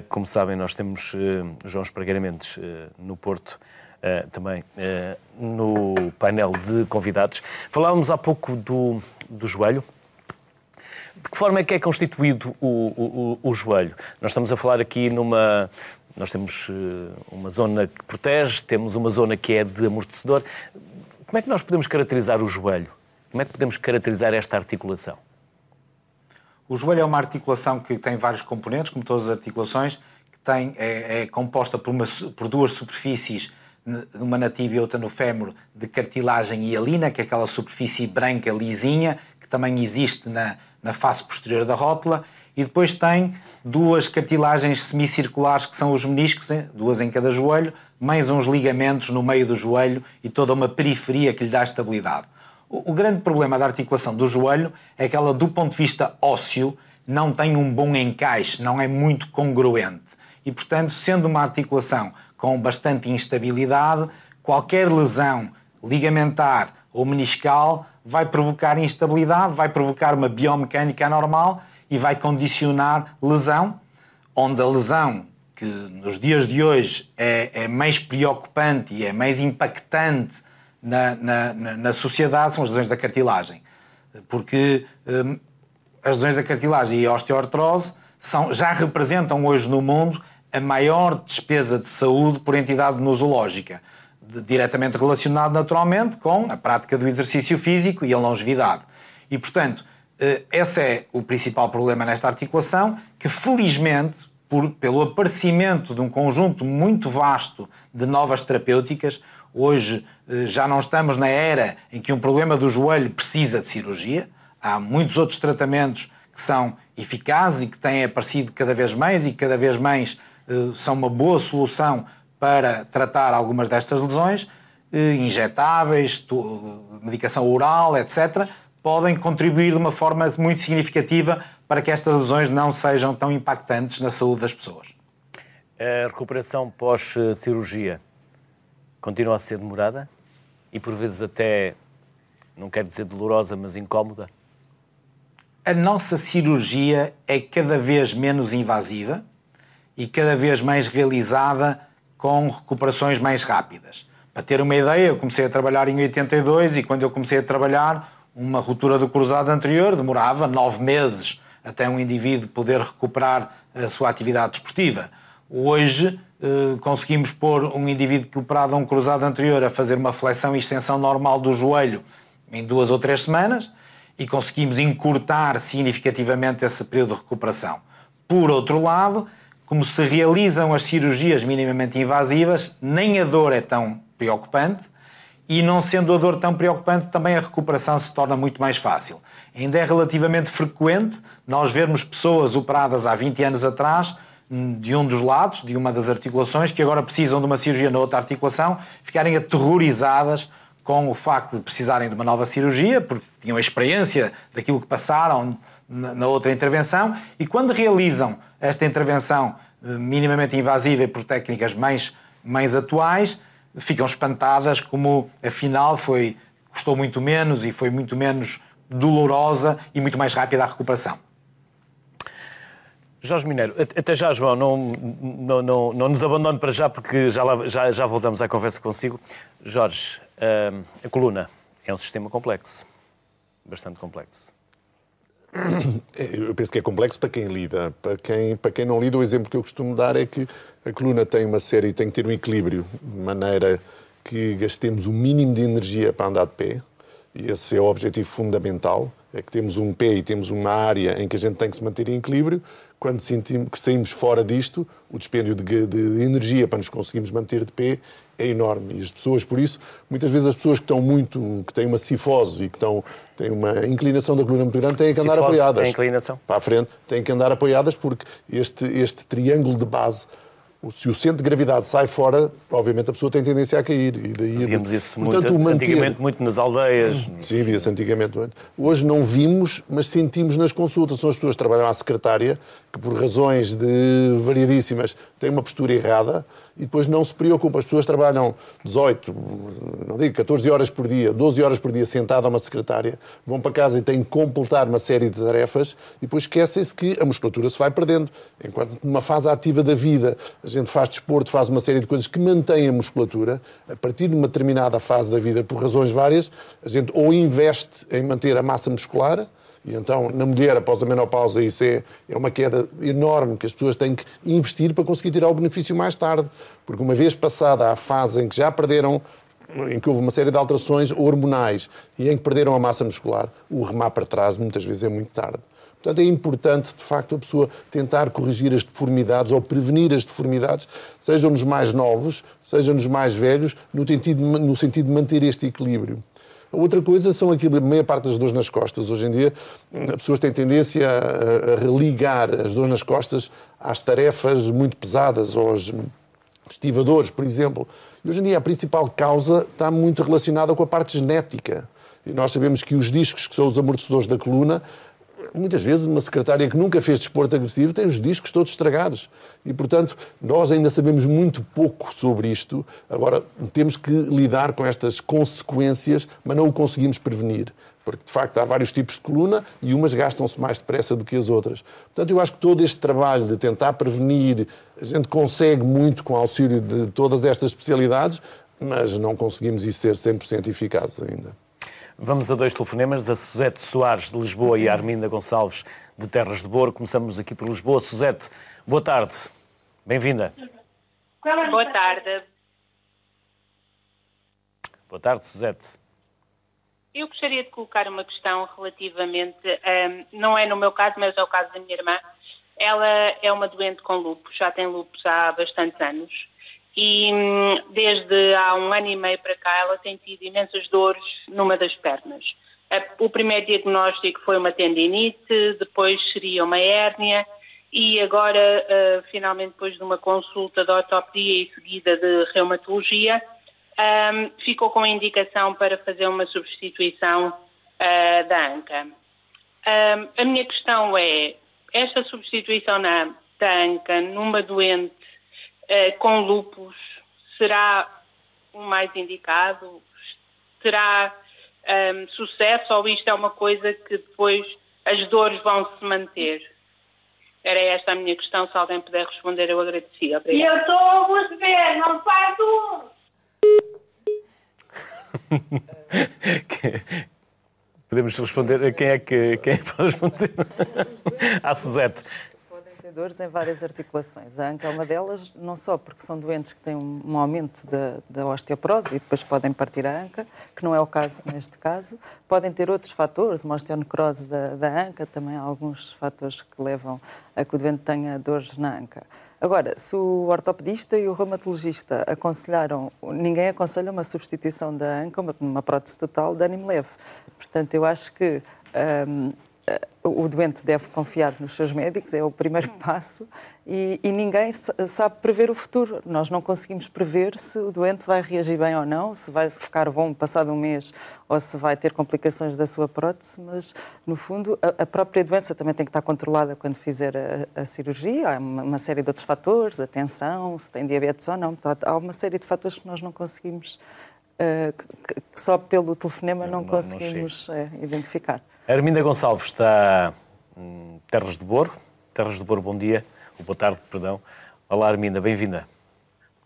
Como sabem, nós temos João Espargueira Mendes no Porto, também no painel de convidados. Falávamos há pouco do joelho. De que forma é que é constituído o joelho? Nós estamos a falar aqui Nós temos uma zona que protege, temos uma zona que é de amortecedor. Como é que nós podemos caracterizar o joelho? Como é que podemos caracterizar esta articulação?
O joelho é uma articulação que tem vários componentes, como todas as articulações, que é composta por duas superfícies, uma na tíbia e outra no fémur, de cartilagem hialina, que é aquela superfície branca lisinha, que também existe na face posterior da rótula, e depois tem duas cartilagens semicirculares, que são os meniscos, duas em cada joelho, mais uns ligamentos no meio do joelho e toda uma periferia que lhe dá estabilidade. O grande problema da articulação do joelho é que ela, do ponto de vista ósseo, não tem um bom encaixe, não é muito congruente. E, portanto, sendo uma articulação com bastante instabilidade, qualquer lesão ligamentar ou meniscal, vai provocar instabilidade, vai provocar uma biomecânica anormal e vai condicionar lesão, onde a lesão, que nos dias de hoje é mais preocupante e é mais impactante na sociedade, são as lesões da cartilagem. Porque as lesões da cartilagem e a osteoartrose já representam hoje no mundo a maior despesa de saúde por entidade nosológica, diretamente relacionado naturalmente com a prática do exercício físico e a longevidade. E, portanto, esse é o principal problema nesta articulação, que felizmente, pelo aparecimento de um conjunto muito vasto de novas terapêuticas, hoje já não estamos na era em que um problema do joelho precisa de cirurgia. Há muitos outros tratamentos que são eficazes e que têm aparecido cada vez mais e que cada vez mais são uma boa solução para tratar algumas destas lesões, injetáveis, medicação oral, etc., podem contribuir de uma forma muito significativa para que estas lesões não sejam tão impactantes na saúde das pessoas.
A recuperação pós-cirurgia continua a ser demorada e por vezes até, não quero dizer dolorosa, mas incómoda?
A nossa cirurgia é cada vez menos invasiva e cada vez mais realizada com recuperações mais rápidas. Para ter uma ideia, eu comecei a trabalhar em 82 e quando eu comecei a trabalhar, uma ruptura do cruzado anterior demorava 9 meses até um indivíduo poder recuperar a sua atividade desportiva. Hoje, conseguimos pôr um indivíduo que operado a um cruzado anterior a fazer uma flexão e extensão normal do joelho em 2 ou 3 semanas e conseguimos encurtar significativamente esse período de recuperação. Por outro lado, como se realizam as cirurgias minimamente invasivas, nem a dor é tão preocupante e, não sendo a dor tão preocupante, também a recuperação se torna muito mais fácil. Ainda é relativamente frequente nós vermos pessoas operadas há 20 anos atrás de um dos lados, de uma das articulações, que agora precisam de uma cirurgia na outra articulação, ficarem aterrorizadas com o facto de precisarem de uma nova cirurgia, porque tinham a experiência daquilo que passaram na outra intervenção, e quando realizam esta intervenção minimamente invasiva e por técnicas mais atuais, ficam espantadas como, afinal, custou muito menos e foi muito menos dolorosa e muito mais rápida a recuperação.
Jorge Mineiro, até já, João, não nos abandone para já, porque já voltamos à conversa consigo. Jorge, a coluna é um sistema complexo, bastante complexo.
Eu penso que é complexo para quem lida. Para quem não lida, o exemplo que eu costumo dar é que a coluna tem que ter um equilíbrio, de maneira que gastemos o mínimo de energia para andar de pé, e esse é o objetivo fundamental, é que temos um pé e temos uma área em que a gente tem que se manter em equilíbrio. Quando sentimos que saímos fora disto, o dispêndio de energia para nos conseguirmos manter de pé é enorme. E as pessoas, por isso, muitas vezes as pessoas que têm uma cifose e que têm uma inclinação da coluna muito grande, têm que andar apoiadas.
Inclinação.
Para a frente, têm que andar apoiadas porque este triângulo de base, se o centro de gravidade sai fora, obviamente a pessoa tem tendência a cair. E daí,
víamos isso antigamente muito nas aldeias.
Sim, via-se antigamente muito. Hoje não vimos, mas sentimos nas consultas. São as pessoas que trabalham à secretária, que por razões variadíssimas têm uma postura errada e depois não se preocupam. As pessoas trabalham 14 horas por dia, 12 horas por dia sentada a uma secretária, vão para casa e têm que completar uma série de tarefas e depois esquecem-se que a musculatura se vai perdendo. Enquanto numa fase ativa da vida a gente faz desporto, faz uma série de coisas que mantêm a musculatura, a partir de uma determinada fase da vida, por razões várias, a gente ou investe em manter a massa muscular, e então, na mulher, após a menopausa, isso é uma queda enorme que as pessoas têm que investir para conseguir tirar o benefício mais tarde. Porque uma vez passada a fase em que já perderam, em que houve uma série de alterações hormonais e em que perderam a massa muscular, o remar para trás muitas vezes é muito tarde. Portanto, é importante, de facto, a pessoa tentar corrigir as deformidades ou prevenir as deformidades, sejam nos mais novos, sejam nos mais velhos, no sentido de manter este equilíbrio. A outra coisa são a meia parte das dores nas costas. Hoje em dia, as pessoas têm tendência a religar as dores nas costas às tarefas muito pesadas, aos estivadores, por exemplo. E hoje em dia, a principal causa está muito relacionada com a parte genética. E nós sabemos que os discos, que são os amortecedores da coluna, muitas vezes uma secretária que nunca fez desporto agressivo tem os discos todos estragados. E, portanto, nós ainda sabemos muito pouco sobre isto. Agora, temos que lidar com estas consequências, mas não o conseguimos prevenir. Porque, de facto, há vários tipos de coluna e umas gastam-se mais depressa do que as outras. Portanto, eu acho que todo este trabalho de tentar prevenir, a gente consegue muito com o auxílio de todas estas especialidades, mas não conseguimos isso ser 100% eficazes ainda.
Vamos a 2 telefonemas, a Suzete Soares, de Lisboa, e a Arminda Gonçalves, de Terras de Boro. Começamos aqui por Lisboa. Suzete, boa tarde. Bem-vinda.
Boa tarde.
Boa tarde, Suzete.
Eu gostaria de colocar uma questão relativamente, não é no meu caso, mas é o caso da minha irmã. Ela é uma doente com lúpus, já tem lúpus há bastantes anos. E desde há 1 ano e meio para cá ela tem tido imensas dores numa das pernas. O primeiro diagnóstico foi uma tendinite, depois seria uma hérnia e agora, finalmente, depois de uma consulta de ortopedia e seguida de reumatologia, ficou com a indicação para fazer uma substituição da anca. A minha questão é, esta substituição da anca numa doente com lúpus será o mais indicado? Terá sucesso ou isto é uma coisa que depois as dores vão se manter? Era esta a minha questão, se alguém puder responder eu agradecia. Obrigada.
E eu estou a receber, não faz
Podemos responder? Quem é que pode responder? À Suzete.
Podem ter dores em várias articulações. A anca é uma delas, não só porque são doentes que têm um aumento da osteoporose e depois podem partir a anca, que não é o caso neste caso. Podem ter outros fatores, uma osteonecrose da anca, também há alguns fatores que levam a que o doente tenha dores na anca. Agora, se o ortopedista e o reumatologista aconselharam, ninguém aconselha uma substituição da anca, uma prótese total de ânimo leve. Portanto, eu acho que o doente deve confiar nos seus médicos, é o primeiro passo, e ninguém sabe prever o futuro. Nós não conseguimos prever se o doente vai reagir bem ou não, se vai ficar bom passado um mês ou se vai ter complicações da sua prótese, mas, no fundo, a própria doença também tem que estar controlada quando fizer a cirurgia. Há uma série de outros fatores, a tensão, se tem diabetes ou não. Há uma série de fatores que nós não conseguimos, que só pelo telefonema não conseguimos identificar.
A Arminda Gonçalves está em Terras de Boro. Terras de Boro, bom dia. Ou boa tarde, perdão. Olá, Arminda, bem-vinda.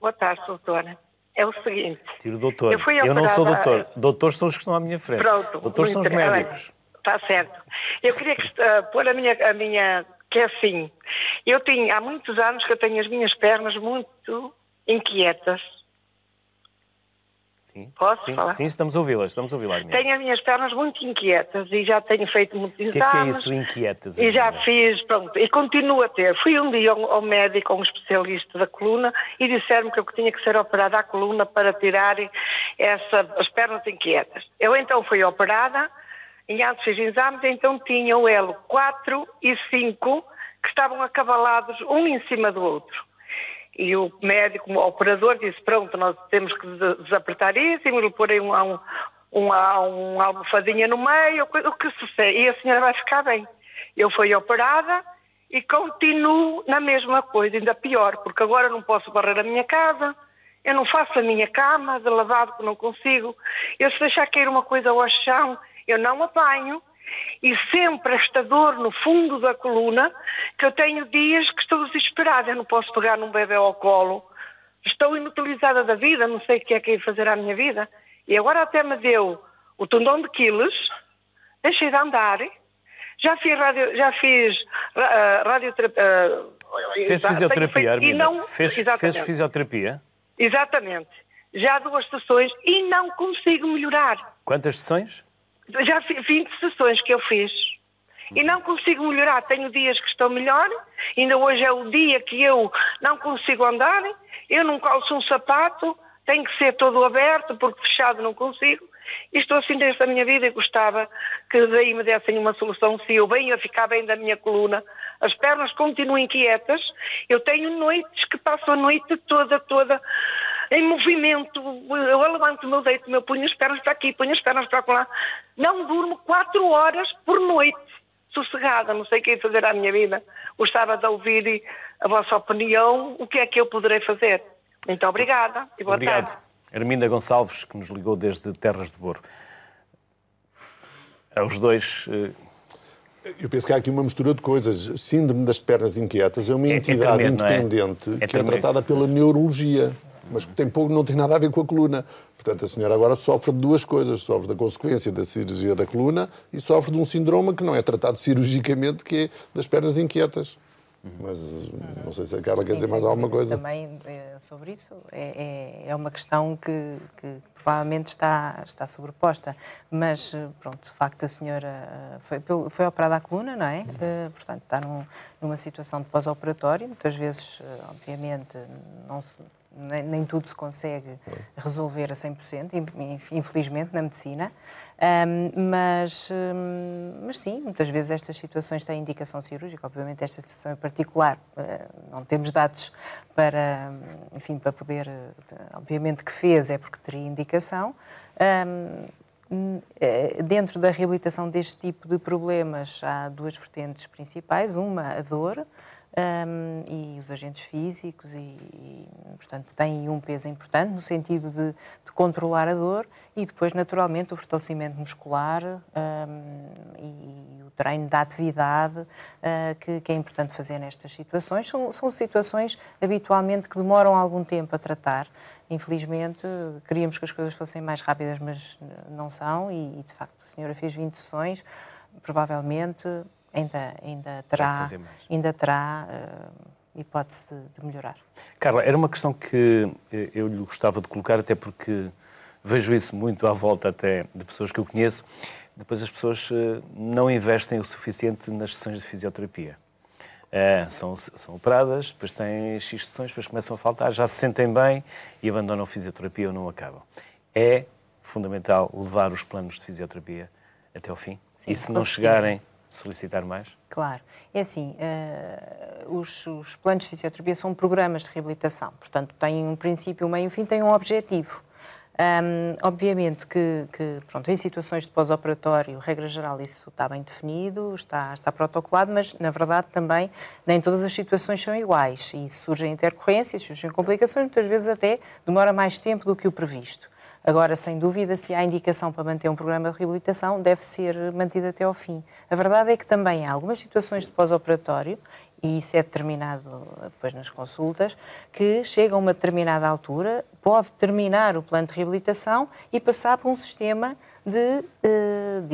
Boa tarde, doutora. É o seguinte...
Tiro doutor. Eu não sou doutor. Doutores são os que estão à minha frente.
Pronto.
Doutores são os médicos.
Está certo. Eu queria pôr a minha... Que é assim. Há muitos anos que eu tenho as minhas pernas muito inquietas.
Sim.
Posso falar?
Sim, estamos a ouvi-la, Arminda.
Tenho as minhas pernas muito inquietas e já tenho feito muitos exames.
O que é isso, inquietas?
E já fiz, pronto, e continuo a ter. Fui um dia ao médico, a um especialista da coluna, e disseram-me que eu tinha que ser operada à coluna para tirar as pernas inquietas. Eu então fui operada, e antes fiz exames, então tinha o elo 4 e 5, que estavam acabalados um em cima do outro. E o médico, o operador, disse, pronto, nós temos que desapertar isso, e me porem uma almofadinha no meio, o que sucede? E a senhora vai ficar bem. Eu fui operada e continuo na mesma coisa, ainda pior, porque agora não posso varrer a minha casa, eu não faço a minha cama de lavado, que não consigo. Eu, se deixar cair uma coisa ao chão, eu não apanho. E sempre esta dor no fundo da coluna, que eu tenho dias que estou desesperada, eu não posso pegar num bebê ao colo, estou inutilizada da vida, não sei o que é que ia fazer à minha vida, e agora até me deu o tendão de Aquiles, deixei de andar, já fiz radioterapia.
Fez fisioterapia, Arminda? Fez
fisioterapia? Exatamente. Já 2 sessões e não consigo melhorar.
Quantas sessões?
Já 20 sessões que eu fiz. E não consigo melhorar. Tenho dias que estou melhor. Ainda hoje é o dia que eu não consigo andar. Eu não calço um sapato. Tem que ser todo aberto, porque fechado não consigo. E estou assim desde a minha vida e gostava que daí me dessem uma solução. Se eu venho a ficar bem da minha coluna, as pernas continuam inquietas. Eu tenho noites que passo a noite toda em movimento. Eu levanto o meu deito, eu ponho as pernas para aqui, ponho as pernas para lá. Não durmo 4 horas por noite. sossegada, não sei o que é fazer à minha vida. Gostava de ouvir a vossa opinião, o que é que eu poderei fazer. Muito obrigada e boa tarde.
Arminda Gonçalves, que nos ligou desde Terras de Boro. Os dois...
Eu penso que há aqui uma mistura de coisas. Síndrome das pernas inquietas é uma entidade independente que é tratada pela neurologia, mas que não tem nada a ver com a coluna. Portanto, a senhora agora sofre de duas coisas. Sofre da consequência da cirurgia da coluna e sofre de um síndrome que não é tratado cirurgicamente, que é das pernas inquietas. Mas não sei se a Carla quer dizer mais alguma coisa.
Também sobre isso é uma questão que provavelmente está sobreposta. Mas, pronto, de facto a senhora foi operada à coluna, não é? Portanto, está numa situação de pós-operatório. Muitas vezes, obviamente, nem tudo se consegue resolver a 100%, infelizmente, na medicina. Mas sim, muitas vezes estas situações têm indicação cirúrgica. Obviamente esta situação em particular não temos dados para poder... Obviamente que fez é porque teria indicação. Dentro da reabilitação deste tipo de problemas há duas vertentes principais. Uma, a dor, e os agentes físicos portanto, têm um peso importante no sentido de controlar a dor e depois, naturalmente, o fortalecimento muscular e o treino da atividade que é importante fazer nestas situações. São situações, habitualmente, que demoram algum tempo a tratar. Infelizmente, queríamos que as coisas fossem mais rápidas, mas não são e de facto, a senhora fez 20 sessões, provavelmente... Ainda terá hipótese de melhorar.
Carla, era uma questão que eu lhe gostava de colocar, até porque vejo isso muito à volta até de pessoas que eu conheço. Depois as pessoas não investem o suficiente nas sessões de fisioterapia. São operadas, depois têm X sessões, depois começam a faltar, já se sentem bem e abandonam a fisioterapia ou não acabam. É fundamental levar os planos de fisioterapia até ao fim? Sim, e se não chegarem... solicitar mais?
Claro. É assim, os planos de fisioterapia são programas de reabilitação, portanto, têm um princípio, um meio e um fim, têm um objetivo. Obviamente que pronto, em situações de pós-operatório, regra geral, isso está bem definido, está protocolado, mas, na verdade, também nem todas as situações são iguais e surgem intercorrências, surgem complicações, muitas vezes até demora mais tempo do que o previsto. Agora, sem dúvida, se há indicação para manter um programa de reabilitação, deve ser mantido até ao fim. A verdade é que também há algumas situações de pós-operatório, e isso é determinado depois nas consultas, que chega a uma determinada altura, pode terminar o plano de reabilitação e passar para um sistema de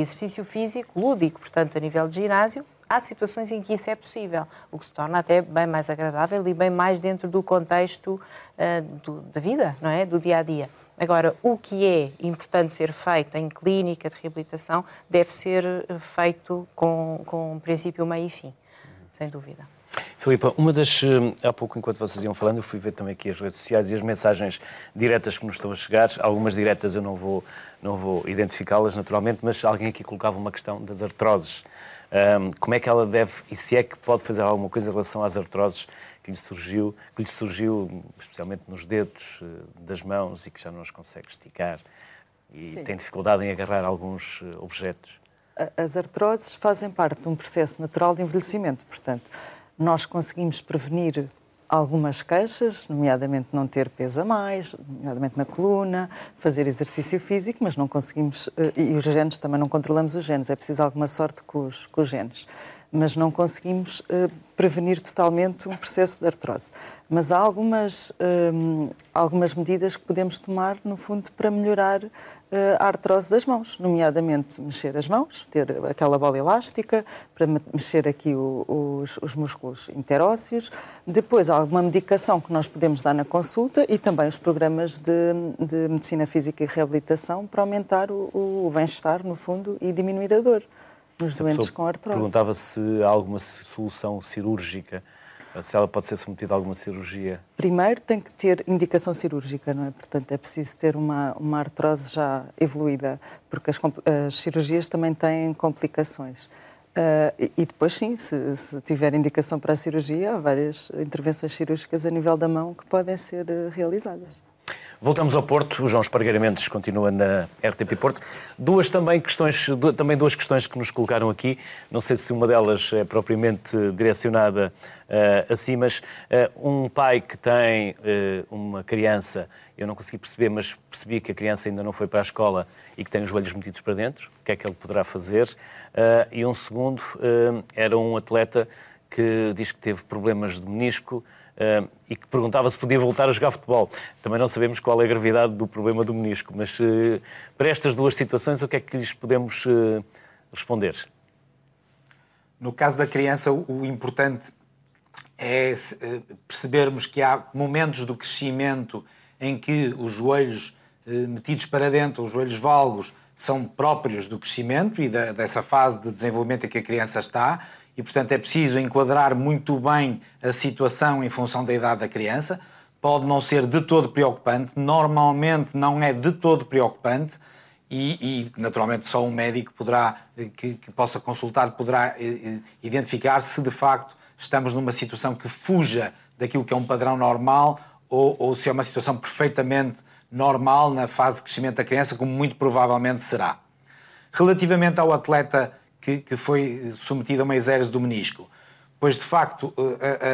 exercício físico lúdico, portanto, a nível de ginásio. Há situações em que isso é possível, o que se torna até bem mais agradável e bem mais dentro do contexto da vida, não é? Do dia-a-dia. Agora, o que é importante ser feito em clínica de reabilitação deve ser feito com princípio, meio e fim, sem dúvida.
Filipa, há pouco, enquanto vocês iam falando, eu fui ver também aqui as redes sociais e as mensagens diretas que nos estão a chegar. Algumas diretas eu não vou identificá-las naturalmente, mas alguém aqui colocava uma questão das artroses. Como é que ela deve, e se é que pode fazer alguma coisa em relação às artroses que lhe surgiu especialmente nos dedos das mãos e que já não os consegue esticar e Sim. tem dificuldade em agarrar alguns objetos?
As artroses fazem parte de um processo natural de envelhecimento, portanto, nós conseguimos prevenir algumas queixas, nomeadamente não ter peso a mais, nomeadamente na coluna, fazer exercício físico, mas não conseguimos, e os genes também não controlamos os genes, é preciso alguma sorte com os genes, mas não conseguimos prevenir totalmente um processo de artrose. Mas há algumas medidas que podemos tomar, no fundo, para melhorar a artrose das mãos, nomeadamente mexer as mãos, ter aquela bola elástica, para mexer aqui os músculos interósseos. Depois, há alguma medicação que nós podemos dar na consulta e também os programas de medicina física e reabilitação para aumentar o bem-estar, no fundo, e diminuir a dor nos doentes com artrose.
Perguntava se há alguma solução cirúrgica, se ela pode ser submetida a alguma cirurgia.
Primeiro tem que ter indicação cirúrgica, não é? Portanto, é preciso ter uma artrose já evoluída, porque as cirurgias também têm complicações. E depois, sim, se tiver indicação para a cirurgia, há várias intervenções cirúrgicas a nível da mão que podem ser realizadas.
Voltamos ao Porto. O João Espargueira Mendes continua na RTP Porto. Duas questões que nos colocaram aqui. Não sei se uma delas é propriamente direcionada a si, mas um pai que tem uma criança, eu não consegui perceber, mas percebi que a criança ainda não foi para a escola e que tem os joelhos metidos para dentro. O que é que ele poderá fazer? E um segundo era um atleta que diz que teve problemas de menisco e que perguntava se podia voltar a jogar futebol. Também não sabemos qual é a gravidade do problema do menisco, mas para estas duas situações, o que é que lhes podemos responder?
No caso da criança, o importante é percebermos que há momentos do crescimento em que os joelhos metidos para dentro, os joelhos valgos, são próprios do crescimento e dessa fase de desenvolvimento em que a criança está, e, portanto, é preciso enquadrar muito bem a situação em função da idade da criança. Pode não ser de todo preocupante, normalmente não é de todo preocupante, e naturalmente, só um médico que possa consultar poderá identificar se, de facto, estamos numa situação que fuja daquilo que é um padrão normal ou se é uma situação perfeitamente normal na fase de crescimento da criança, como muito provavelmente será. Relativamente ao atleta que foi submetido a uma exérese do menisco, pois de facto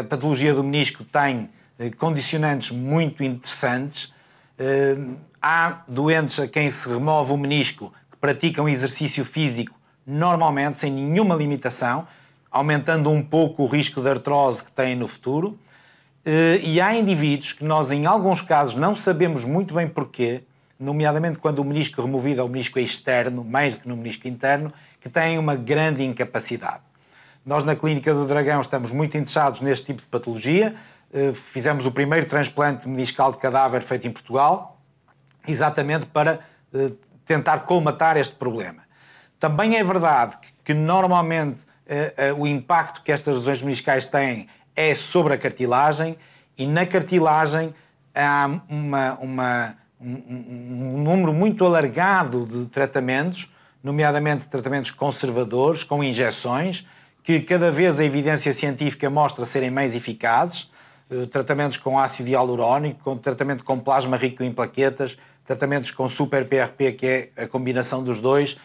a patologia do menisco tem condicionantes muito interessantes. Há doentes a quem se remove o menisco que praticam exercício físico normalmente, sem nenhuma limitação, aumentando um pouco o risco de artrose que têm no futuro. E há indivíduos que nós, em alguns casos, não sabemos muito bem porquê, nomeadamente quando o menisco removido é o menisco externo, mais do que no menisco interno, que têm uma grande incapacidade. Nós, na Clínica do Dragão, estamos muito interessados neste tipo de patologia. Fizemos o primeiro transplante meniscal de cadáver feito em Portugal, exatamente para tentar colmatar este problema. Também é verdade que normalmente o impacto que estas lesões meniscais têm é sobre a cartilagem, e na cartilagem há um número muito alargado de tratamentos, nomeadamente tratamentos conservadores, com injeções, que cada vez a evidência científica mostra serem mais eficazes, tratamentos com ácido hialurónico, tratamento com plasma rico em plaquetas, tratamentos com super PRP, que é a combinação dos dois,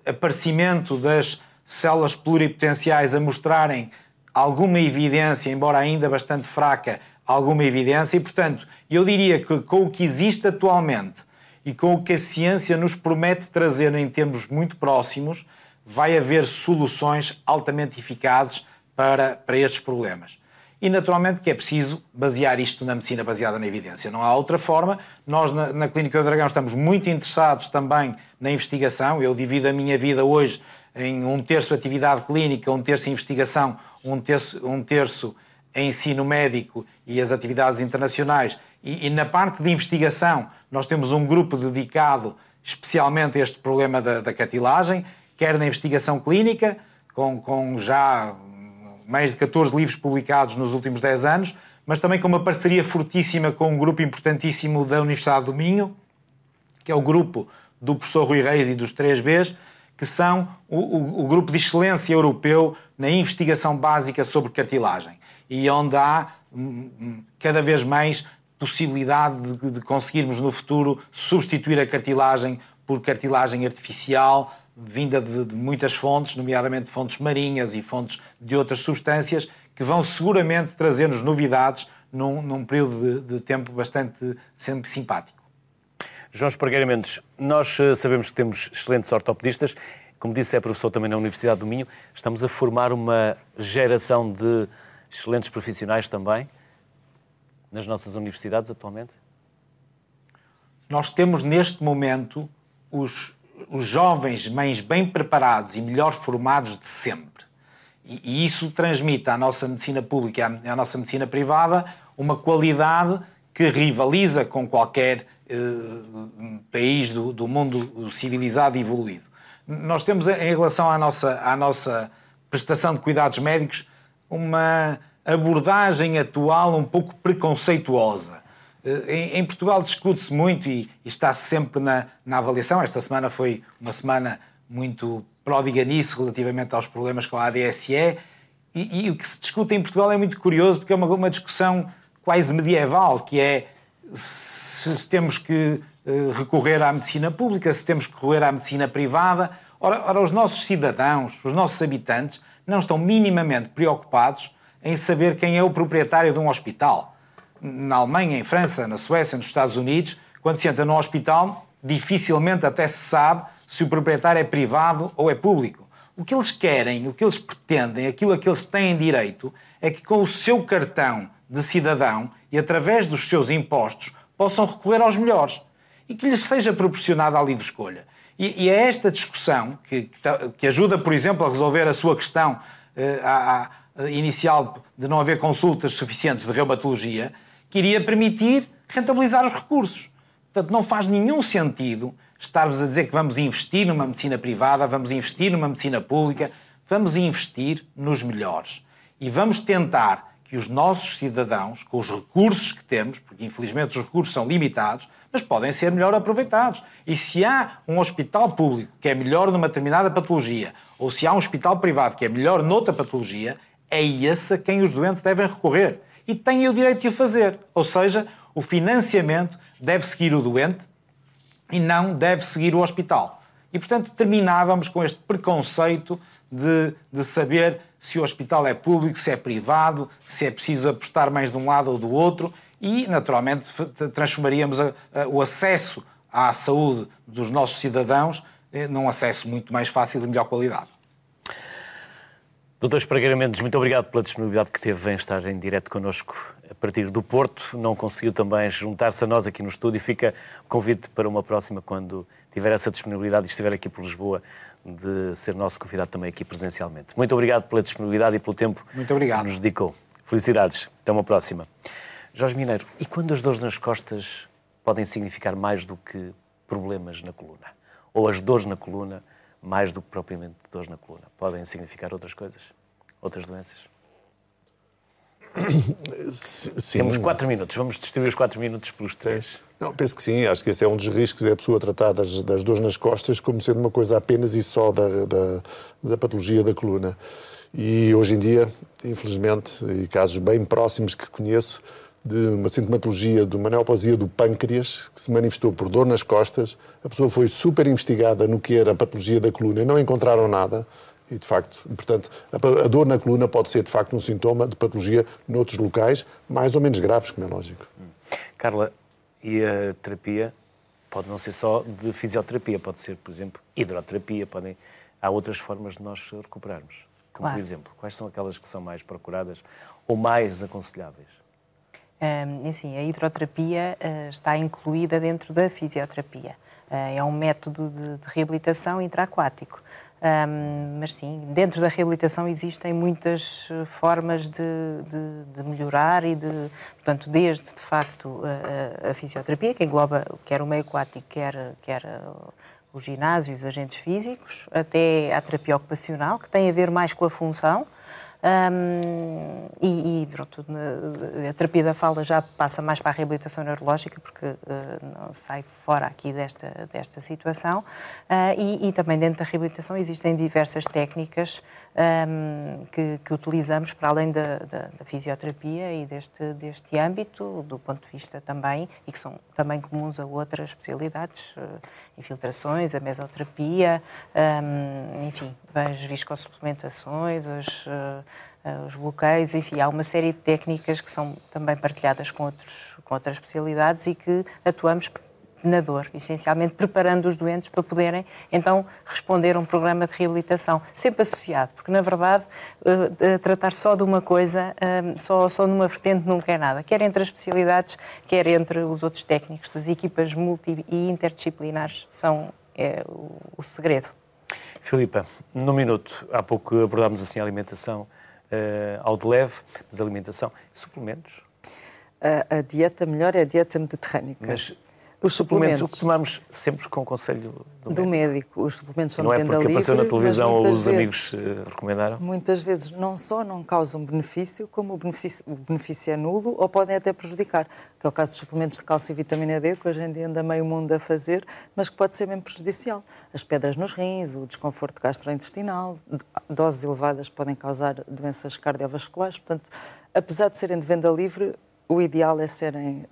aparecimento das células pluripotenciais a mostrarem alguma evidência, embora ainda bastante fraca, alguma evidência, e, portanto, eu diria que com o que existe atualmente e com o que a ciência nos promete trazer em termos muito próximos, vai haver soluções altamente eficazes para estes problemas. E, naturalmente, que é preciso basear isto na medicina baseada na evidência. Não há outra forma. Nós, na Clínica do Dragão, estamos muito interessados também na investigação. Eu divido a minha vida hoje em 1/3 atividade clínica, 1/3 investigação, 1/3 em ensino médico e as atividades internacionais. E na parte de investigação, nós temos um grupo dedicado especialmente a este problema da cartilagem, quer na investigação clínica, com já mais de 14 livros publicados nos últimos 10 anos, mas também com uma parceria fortíssima com um grupo importantíssimo da Universidade do Minho, que é o grupo do professor Rui Reis e dos 3Bs, que são o grupo de excelência europeu na investigação básica sobre cartilagem, e onde há cada vez mais possibilidade de conseguirmos no futuro substituir a cartilagem por cartilagem artificial, vinda de muitas fontes, nomeadamente fontes marinhas e fontes de outras substâncias, que vão seguramente trazer-nos novidades num período de tempo bastante sempre simpático.
João Espargueira Mendes, nós sabemos que temos excelentes ortopedistas, como disse, é professor também na Universidade do Minho. Estamos a formar uma geração de excelentes profissionais também nas nossas universidades atualmente?
Nós temos neste momento os jovens mais bem preparados e melhor formados de sempre. E isso transmite à nossa medicina pública e à nossa medicina privada uma qualidade que rivaliza com qualquer país do mundo civilizado e evoluído. Nós temos, em relação à nossa prestação de cuidados médicos, uma abordagem atual um pouco preconceituosa. Em Portugal discute-se muito e está-se sempre na avaliação. Esta semana foi uma semana muito pródiga nisso, relativamente aos problemas com a ADSE. E o que se discute em Portugal é muito curioso, porque é uma discussão quase medieval, que é se temos que recorrer à medicina pública, se temos que recorrer à medicina privada. Ora, os nossos cidadãos, os nossos habitantes, não estão minimamente preocupados em saber quem é o proprietário de um hospital. Na Alemanha, em França, na Suécia, nos Estados Unidos, quando se entra num hospital, dificilmente até se sabe se o proprietário é privado ou é público. O que eles querem, o que eles pretendem, aquilo a que eles têm direito, é que com o seu cartão de cidadão e através dos seus impostos possam recorrer aos melhores e que lhes seja proporcionada a livre escolha. E é esta discussão que ajuda, por exemplo, a resolver a sua questão inicial de não haver consultas suficientes de reumatologia, que iria permitir rentabilizar os recursos. Portanto, não faz nenhum sentido estarmos a dizer que vamos investir numa medicina privada, vamos investir numa medicina pública, vamos investir nos melhores. E vamos tentar que os nossos cidadãos, com os recursos que temos, porque infelizmente os recursos são limitados, mas podem ser melhor aproveitados. E se há um hospital público que é melhor numa determinada patologia, ou se há um hospital privado que é melhor noutra patologia, é esse a quem os doentes devem recorrer. E têm o direito de o fazer. Ou seja, o financiamento deve seguir o doente e não deve seguir o hospital. E, portanto, terminávamos com este preconceito de saber se o hospital é público, se é privado, se é preciso apostar mais de um lado ou do outro e, naturalmente, transformaríamos o acesso à saúde dos nossos cidadãos num acesso muito mais fácil e de melhor qualidade.
Dr. Espargueira Mendes, muito obrigado pela disponibilidade que teve em estar em direto connosco a partir do Porto. Não conseguiu também juntar-se a nós aqui no estúdio. Fica o convite para uma próxima, quando tiver essa disponibilidade e estiver aqui por Lisboa, de ser nosso convidado também aqui presencialmente. Muito obrigado pela disponibilidade e pelo tempo que nos dedicou. Felicidades. Até uma próxima. Jorge Mineiro, e quando as dores nas costas podem significar mais do que problemas na coluna? Ou as dores na coluna mais do que propriamente dores na coluna? Podem significar outras coisas? Outras doenças?
Sim.
Temos 4 minutos. Vamos distribuir os 4 minutos pelos 3.
Não, penso que sim. Acho que esse é um dos riscos, é a pessoa tratar das dores nas costas como sendo uma coisa apenas e só da patologia da coluna. E hoje em dia, infelizmente, e casos bem próximos que conheço, de uma sintomatologia de uma neoplasia do pâncreas, que se manifestou por dor nas costas, a pessoa foi super investigada no que era a patologia da coluna e não encontraram nada. E, de facto, portanto, a dor na coluna pode ser, de facto, um sintoma de patologia noutros locais, mais ou menos graves, como é lógico.
Carla, e a terapia pode não ser só de fisioterapia, pode ser, por exemplo, hidroterapia, há outras formas de nós recuperarmos. Como, claro. Por exemplo, quais são aquelas que são mais procuradas ou mais aconselháveis?
Assim, a hidroterapia está incluída dentro da fisioterapia. É um método de reabilitação intraaquático. Mas sim, dentro da reabilitação existem muitas formas de melhorar e portanto, desde de facto a fisioterapia, que engloba quer o meio aquático, quer os ginásios, os agentes físicos, até à terapia ocupacional, que tem a ver mais com a função. Pronto, a terapia da fala já passa mais para a reabilitação neurológica, porque não sai fora aqui desta situação. E também dentro da reabilitação existem diversas técnicas que utilizamos para além da fisioterapia e deste âmbito, do ponto de vista também, e que são também comuns a outras especialidades, infiltrações, a mesoterapia, enfim, as viscosupplementações, os bloqueios, enfim, há uma série de técnicas que são também partilhadas com outras especialidades e que atuamos na dor, essencialmente preparando os doentes para poderem, então, responder a um programa de reabilitação, sempre associado, porque, na verdade, tratar só de uma coisa, só numa vertente nunca é nada, quer entre as especialidades, quer entre os outros técnicos. As equipas multi e interdisciplinares são o segredo.
Filipa, num minuto, há pouco abordámos assim a alimentação ao de leve, mas a alimentação, suplementos?
A dieta melhor é a dieta mediterrânica.
Mas os suplementos, o que tomamos sempre com o conselho do médico?
Os suplementos são
não
de venda livre.
Não é porque apareceu na televisão ou os amigos recomendaram?
Muitas vezes não só não causam benefício, como o benefício é nulo ou podem até prejudicar. Que é o caso dos suplementos de cálcio e vitamina D, que hoje em dia anda meio mundo a fazer, mas que pode ser mesmo prejudicial. As pedras nos rins, o desconforto gastrointestinal, doses elevadas podem causar doenças cardiovasculares. Portanto, apesar de serem de venda livre, o ideal é serem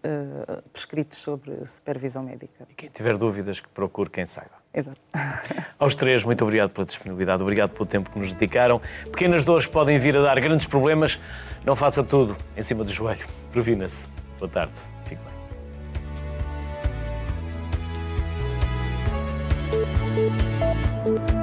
prescritos sobre supervisão médica.
E quem tiver dúvidas, que procure quem saiba.
Exato.
Aos três, muito obrigado pela disponibilidade, obrigado pelo tempo que nos dedicaram. Pequenas dores podem vir a dar grandes problemas. Não faça tudo em cima do joelho. Previna-se. Boa tarde. Fique bem.